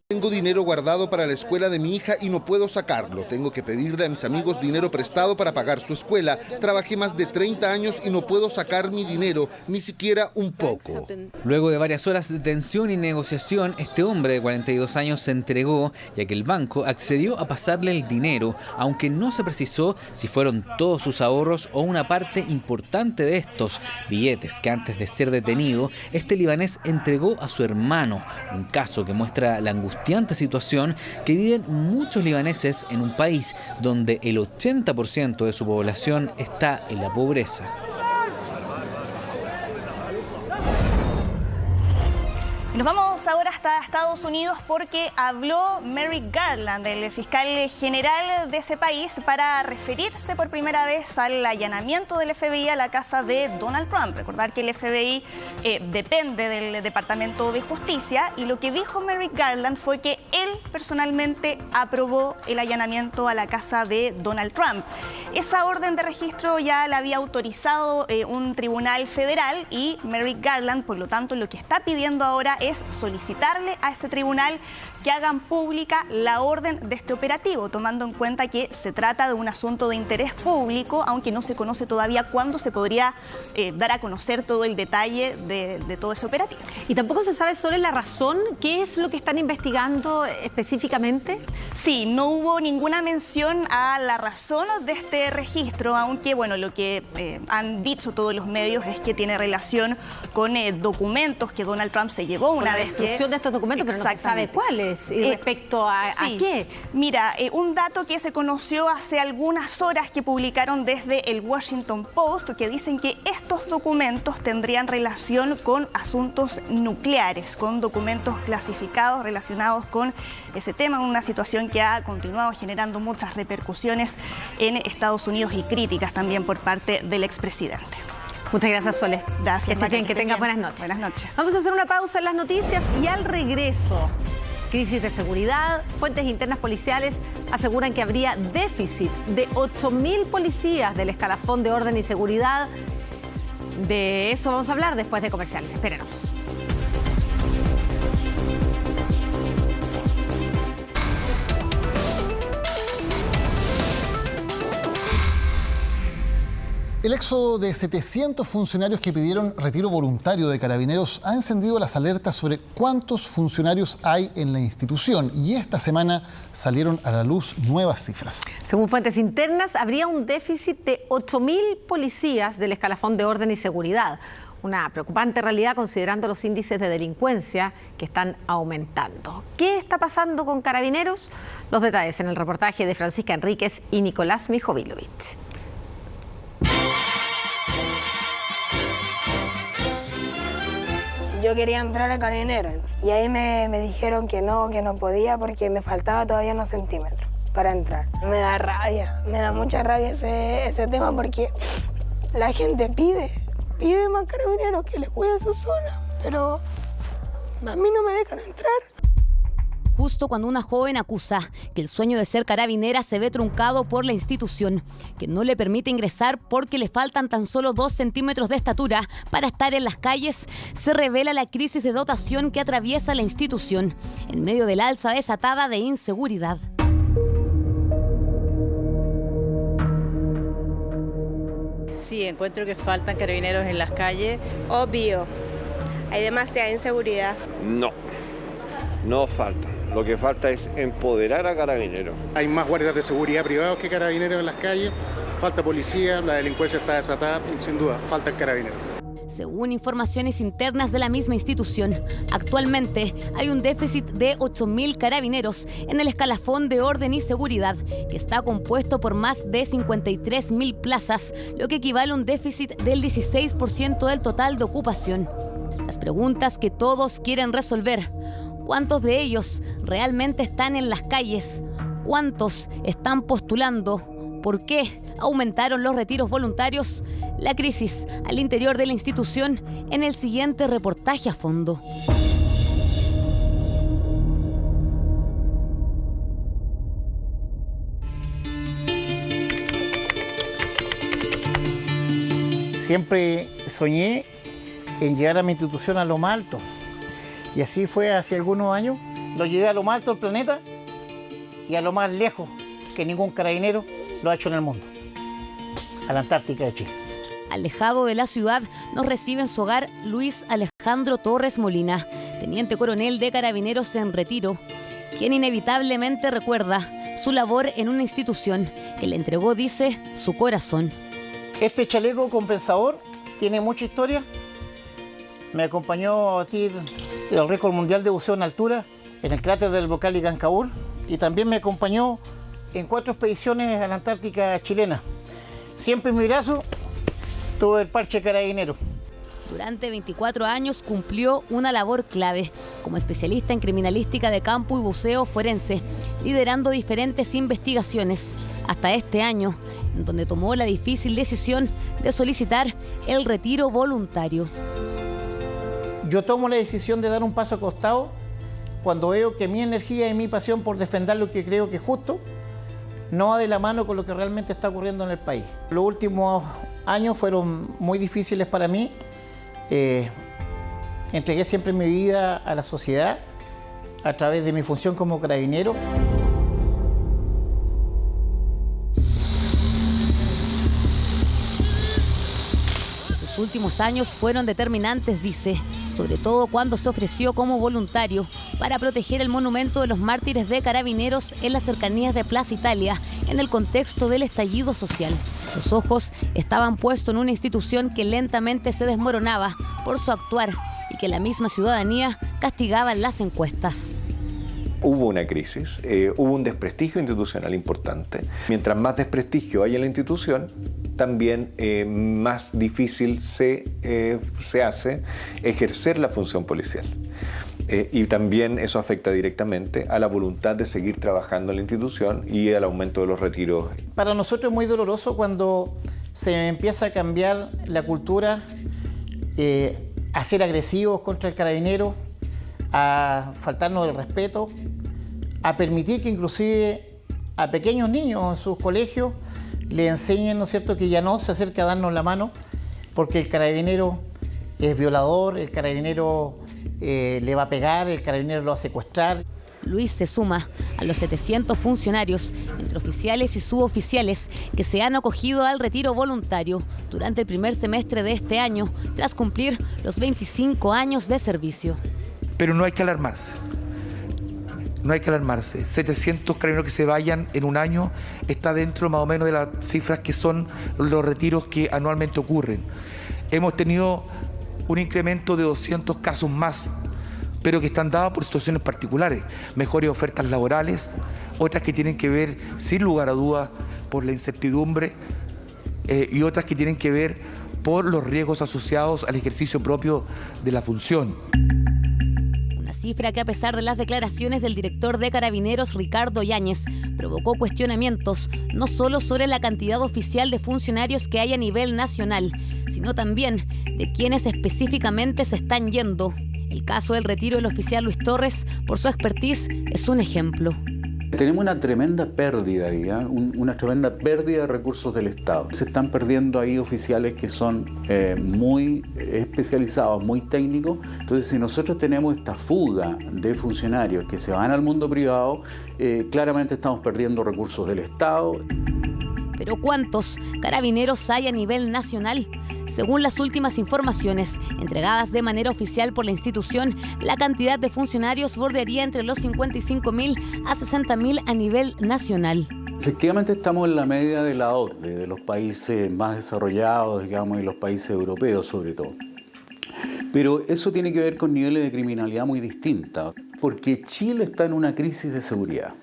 Tengo dinero guardado para la escuela de mi hija y no puedo sacarlo. Tengo que pedirle a mis amigos dinero prestado para pagar su escuela. Trabajé más de 30 años y no puedo sacar mi dinero, ni siquiera un poco. Luego de varias horas de tensión y negociación, este hombre de 42 años se entregó, ya que el banco accedió a pasarle el dinero, aunque no se precisó si fueron todos sus ahorros o una parte importante de estos billetes que antes de ser detenido, este libanés entregó a su hermano. Un caso que muestra la angustiante situación que viven muchos libaneses en un país donde el 80% de su población está en la pobreza. Nos vamos ahora hasta Estados Unidos porque habló Merrick Garland, el fiscal general de ese país, para referirse por primera vez al allanamiento del FBI a la casa de Donald Trump. Recordar que el FBI depende del Departamento de Justicia, y lo que dijo Merrick Garland fue que él personalmente aprobó el allanamiento a la casa de Donald Trump. Esa orden de registro ya la había autorizado un tribunal federal, y Merrick Garland, por lo tanto, lo que está pidiendo ahora es solicitarle a ese tribunal que hagan pública la orden de este operativo, tomando en cuenta que se trata de un asunto de interés público, aunque no se conoce todavía cuándo se podría dar a conocer todo el detalle de todo ese operativo. ¿Y tampoco se sabe sobre la razón? ¿Qué es lo que están investigando específicamente? Sí, no hubo ninguna mención a la razón de este registro, aunque bueno, lo que han dicho todos los medios es que tiene relación con documentos que Donald Trump se llevó una vez que... La destrucción de estos documentos, pero no se sabe cuáles. ¿Y respecto a qué? Mira, un dato que se conoció hace algunas horas que publicaron desde el Washington Post, que dicen que estos documentos tendrían relación con asuntos nucleares, con documentos clasificados relacionados con ese tema, una situación que ha continuado generando muchas repercusiones en Estados Unidos y críticas también por parte del expresidente. Muchas gracias, Sole. Gracias. Que estés bien, que tengas buenas noches. Buenas noches. Vamos a hacer una pausa en las noticias y al regreso, crisis de seguridad. Fuentes internas policiales aseguran que habría déficit de 8.000 policías del escalafón de orden y seguridad. De eso vamos a hablar después de comerciales. Espérenos. El éxodo de 700 funcionarios que pidieron retiro voluntario de Carabineros ha encendido las alertas sobre cuántos funcionarios hay en la institución, y esta semana salieron a la luz nuevas cifras. Según fuentes internas, habría un déficit de 8.000 policías del escalafón de orden y seguridad. Una preocupante realidad considerando los índices de delincuencia que están aumentando. ¿Qué está pasando con Carabineros? Los detalles en el reportaje de Francisca Enríquez y Nicolás Mijovilovich. Yo quería entrar a Carabineros y ahí me dijeron que no podía porque me faltaba todavía unos centímetros para entrar. Me da rabia, me da mucha rabia ese tema porque la gente pide más Carabineros que les cuide su zona, pero a mí no me dejan entrar. Justo cuando una joven acusa que el sueño de ser carabinera se ve truncado por la institución, que no le permite ingresar porque le faltan tan solo 2 centímetros de estatura para estar en las calles, se revela la crisis de dotación que atraviesa la institución en medio del alza desatada de inseguridad. Sí, encuentro que faltan carabineros en las calles. Obvio, hay demasiada inseguridad. No falta. Lo que falta es empoderar a Carabineros. Hay más guardias de seguridad privados que Carabineros en las calles, falta policía, la delincuencia está desatada, sin duda, faltan Carabineros. Según informaciones internas de la misma institución, actualmente hay un déficit de 8.000 carabineros en el escalafón de orden y seguridad, que está compuesto por más de 53.000 plazas, lo que equivale a un déficit del 16% del total de ocupación. Las preguntas que todos quieren resolver: ¿cuántos de ellos realmente están en las calles? ¿Cuántos están postulando? ¿Por qué aumentaron los retiros voluntarios? La crisis al interior de la institución en el siguiente reportaje a fondo. Siempre soñé en llegar a mi institución a lo más alto. Y así fue hace algunos años. Lo llevé a lo más alto del planeta y a lo más lejos que ningún carabinero lo ha hecho en el mundo, a la Antártica de Chile. Alejado de la ciudad, nos recibe en su hogar Luis Alejandro Torres Molina, teniente coronel de Carabineros en retiro, quien inevitablemente recuerda su labor en una institución que le entregó, dice, su corazón. Este chaleco compensador tiene mucha historia. Me acompañó a batir el récord mundial de buceo en altura en el cráter del volcán Licancabur, y también me acompañó en 4 expediciones a la Antártica chilena. Siempre en mi brazo tuve el parche carabinero. Durante 24 años cumplió una labor clave como especialista en criminalística de campo y buceo forense, liderando diferentes investigaciones, hasta este año, en donde tomó la difícil decisión de solicitar el retiro voluntario. Yo tomo la decisión de dar un paso a costado cuando veo que mi energía y mi pasión por defender lo que creo que es justo no va de la mano con lo que realmente está ocurriendo en el país. Los últimos años fueron muy difíciles para mí. Entregué siempre mi vida a la sociedad a través de mi función como carabinero. Sus últimos años fueron determinantes, dice, sobre todo cuando se ofreció como voluntario para proteger el monumento de los mártires de Carabineros en las cercanías de Plaza Italia, en el contexto del estallido social. Los ojos estaban puestos en una institución que lentamente se desmoronaba por su actuar y que la misma ciudadanía castigaba en las encuestas. Hubo una crisis, hubo un desprestigio institucional importante. Mientras más desprestigio hay en la institución, también más difícil se hace ejercer la función policial. Y también eso afecta directamente a la voluntad de seguir trabajando en la institución y al aumento de los retiros. Para nosotros es muy doloroso cuando se empieza a cambiar la cultura, a ser agresivos contra el carabinero, a faltarnos el respeto, a permitir que inclusive a pequeños niños en sus colegios le enseñen, ¿no es cierto?, que ya no se acerque a darnos la mano porque el carabinero es violador, el carabinero le va a pegar, el carabinero lo va a secuestrar. Luis se suma a los 700 funcionarios, entre oficiales y suboficiales, que se han acogido al retiro voluntario durante el primer semestre de este año, tras cumplir los 25 años de servicio. Pero no hay que alarmarse. No hay que alarmarse. 700 carabineros que se vayan en un año está dentro más o menos de las cifras que son los retiros que anualmente ocurren. Hemos tenido un incremento de 200 casos más, pero que están dados por situaciones particulares. Mejores ofertas laborales, otras que tienen que ver, sin lugar a dudas, por la incertidumbre y otras que tienen que ver por los riesgos asociados al ejercicio propio de la función. Cifra que, a pesar de las declaraciones del director de Carabineros, Ricardo Yáñez, provocó cuestionamientos no solo sobre la cantidad oficial de funcionarios que hay a nivel nacional, sino también de quienes específicamente se están yendo. El caso del retiro del oficial Luis Torres, por su expertise, es un ejemplo. Tenemos una tremenda pérdida ahí, una tremenda pérdida de recursos del Estado. Se están perdiendo ahí oficiales que son muy especializados, muy técnicos. Entonces, si nosotros tenemos esta fuga de funcionarios que se van al mundo privado, claramente estamos perdiendo recursos del Estado. ¿Pero cuántos carabineros hay a nivel nacional? Según las últimas informaciones entregadas de manera oficial por la institución, la cantidad de funcionarios bordearía entre los 55.000 a 60.000 a nivel nacional. Efectivamente estamos en la media de la OCDE, de los países más desarrollados, digamos, y los países europeos sobre todo. Pero eso tiene que ver con niveles de criminalidad muy distintos, porque Chile está en una crisis de seguridad.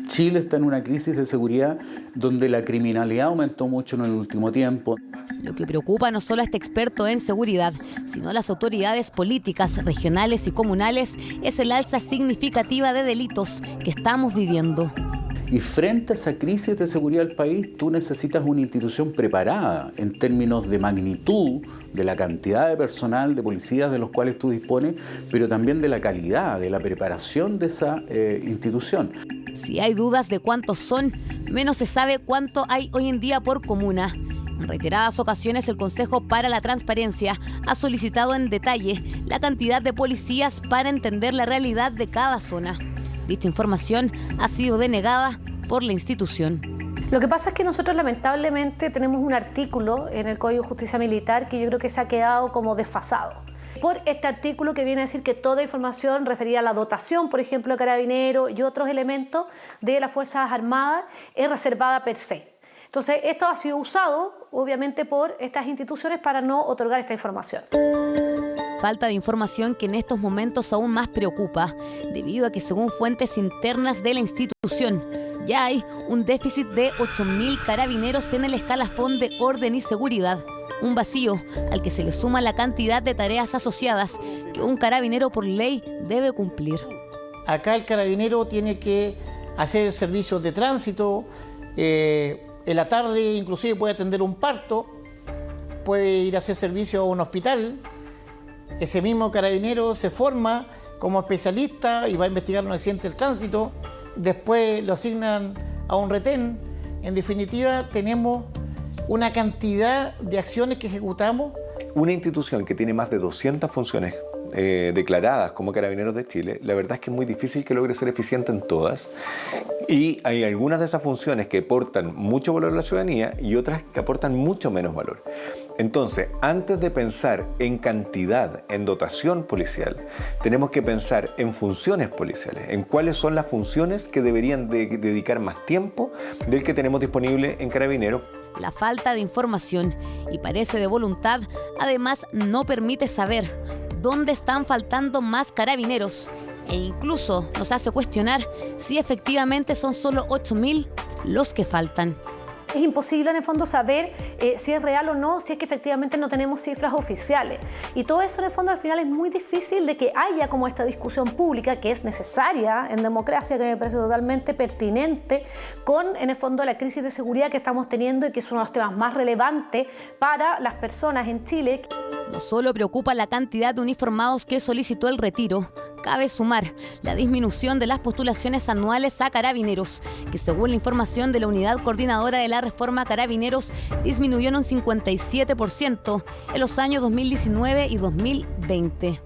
Chile está en una crisis de seguridad donde la criminalidad aumentó mucho en el último tiempo. Lo que preocupa no solo a este experto en seguridad, sino a las autoridades políticas, regionales y comunales, es el alza significativa de delitos que estamos viviendo. Y frente a esa crisis de seguridad del país, tú necesitas una institución preparada en términos de magnitud, de la cantidad de personal, de policías de los cuales tú dispones, pero también de la calidad, de la preparación de esa institución. Si hay dudas de cuántos son, menos se sabe cuánto hay hoy en día por comuna. En reiteradas ocasiones, el Consejo para la Transparencia ha solicitado en detalle la cantidad de policías para entender la realidad de cada zona. Dicha información ha sido denegada por la institución. Lo que pasa es que nosotros lamentablemente tenemos un artículo en el Código de Justicia Militar que yo creo que se ha quedado como desfasado. Por este artículo que viene a decir que toda información referida a la dotación, por ejemplo, de carabineros y otros elementos de las Fuerzas Armadas, es reservada per se. Entonces, esto ha sido usado, obviamente, por estas instituciones para no otorgar esta información. Falta de información que en estos momentos aún más preocupa, debido a que, según fuentes internas de la institución, ya hay un déficit de 8.000 carabineros en el escalafón de orden y seguridad. Un vacío al que se le suma la cantidad de tareas asociadas que un carabinero por ley debe cumplir. Acá el carabinero tiene que hacer servicios de tránsito, en la tarde inclusive puede atender un parto, puede ir a hacer servicio a un hospital. Ese mismo carabinero se forma como especialista y va a investigar un accidente del tránsito, después lo asignan a un retén. En definitiva, tenemos una cantidad de acciones que ejecutamos. Una institución que tiene más de 200 funciones declaradas como Carabineros de Chile, la verdad es que es muy difícil que logre ser eficiente en todas, y hay algunas de esas funciones que aportan mucho valor a la ciudadanía y otras que aportan mucho menos valor. Entonces, antes de pensar en cantidad, en dotación policial, tenemos que pensar en funciones policiales, en cuáles son las funciones que deberían dedicar más tiempo del que tenemos disponible en Carabineros. La falta de información, y parece de voluntad, además no permite saber dónde están faltando más carabineros, e incluso nos hace cuestionar si efectivamente son solo 8.000 los que faltan. Es imposible en el fondo saber si es real o no, si es que efectivamente no tenemos cifras oficiales. Y todo eso en el fondo al final es muy difícil de que haya como esta discusión pública que es necesaria en democracia, que me parece totalmente pertinente con en el fondo la crisis de seguridad que estamos teniendo y que es uno de los temas más relevantes para las personas en Chile. No solo preocupa la cantidad de uniformados que solicitó el retiro, cabe sumar la disminución de las postulaciones anuales a carabineros, que según la información de la Unidad Coordinadora de la Reforma Carabineros, disminuyó en un 57% en los años 2019 y 2020.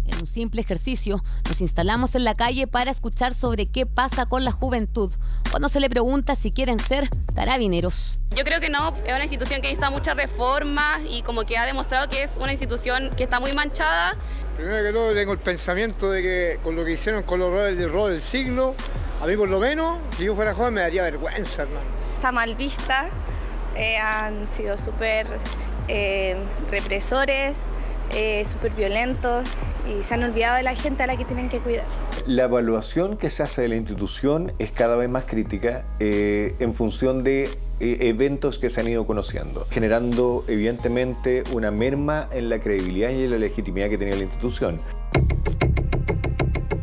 En un simple ejercicio, nos instalamos en la calle para escuchar sobre qué pasa con la juventud cuando se le pregunta si quieren ser carabineros. Yo creo que no, es una institución que necesita muchas reformas y como que ha demostrado que es una institución que está muy manchada. Primero que todo tengo el pensamiento de que con lo que hicieron con los roles del siglo, a mí por lo menos, si yo fuera joven me daría vergüenza, hermano. Está mal vista, han sido súper represores, súper violentos y se han olvidado de la gente a la que tienen que cuidar. La evaluación que se hace de la institución es cada vez más crítica en función de eventos que se han ido conociendo, generando evidentemente una merma en la credibilidad y en la legitimidad que tenía la institución.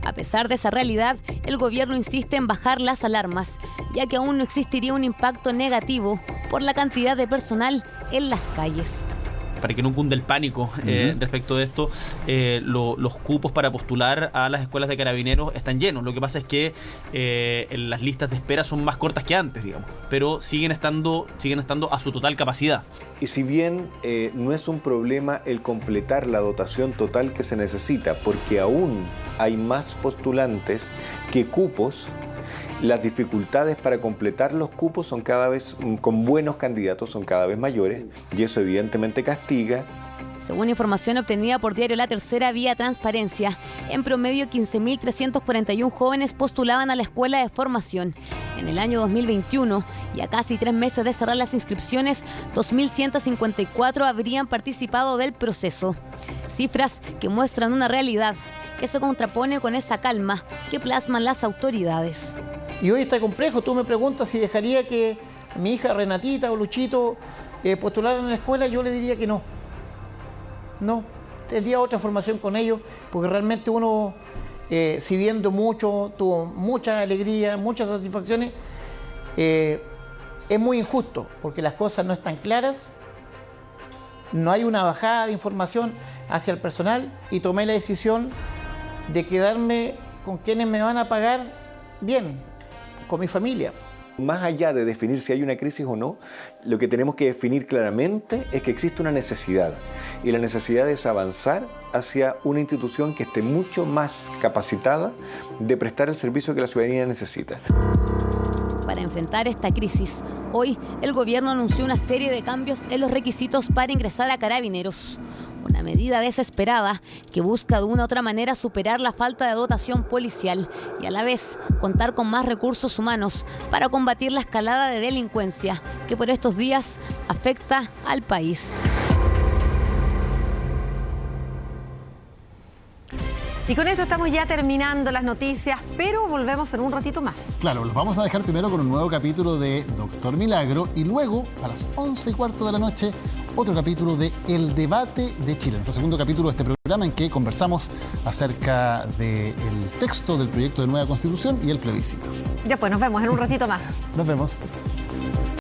A pesar de esa realidad, el gobierno insiste en bajar las alarmas, ya que aún no existiría un impacto negativo por la cantidad de personal en las calles. Para que no cunde el pánico respecto de esto, los cupos para postular a las escuelas de carabineros están llenos. Lo que pasa es que las listas de espera son más cortas que antes, digamos, pero siguen estando a su total capacidad. Y si bien no es un problema el completar la dotación total que se necesita, porque aún hay más postulantes que cupos, las dificultades para completar los cupos son cada vez, con buenos candidatos, son cada vez mayores, y eso evidentemente castiga. Según información obtenida por diario La Tercera vía Transparencia, en promedio 15.341 jóvenes postulaban a la escuela de formación. En el año 2021, y a casi 3 meses de cerrar las inscripciones, 2.154 habrían participado del proceso. Cifras que muestran una realidad que se contrapone con esa calma que plasman las autoridades. Y hoy está complejo. Tú me preguntas si dejaría que mi hija Renatita o Luchito postularan en la escuela. Yo le diría que no. No, tendría otra formación con ellos, porque realmente uno, si viendo mucho, tuvo mucha alegría, muchas satisfacciones, es muy injusto, porque las cosas no están claras, no hay una bajada de información hacia el personal, y tomé la decisión de quedarme con quienes me van a pagar bien, con mi familia. Más allá de definir si hay una crisis o no, lo que tenemos que definir claramente es que existe una necesidad. Y la necesidad es avanzar hacia una institución que esté mucho más capacitada de prestar el servicio que la ciudadanía necesita. Para enfrentar esta crisis, hoy el gobierno anunció una serie de cambios en los requisitos para ingresar a Carabineros. Una medida desesperada que busca de una u otra manera superar la falta de dotación policial y a la vez contar con más recursos humanos para combatir la escalada de delincuencia que por estos días afecta al país. Y con esto estamos ya terminando las noticias, pero volvemos en un ratito más. Claro, los vamos a dejar primero con un nuevo capítulo de Doctor Milagro y luego a las 11:15 de la noche otro capítulo de El Debate de Chile, nuestro segundo capítulo de este programa en que conversamos acerca del texto del proyecto de nueva Constitución y el plebiscito. Ya pues, nos vemos en un ratito más. Nos vemos.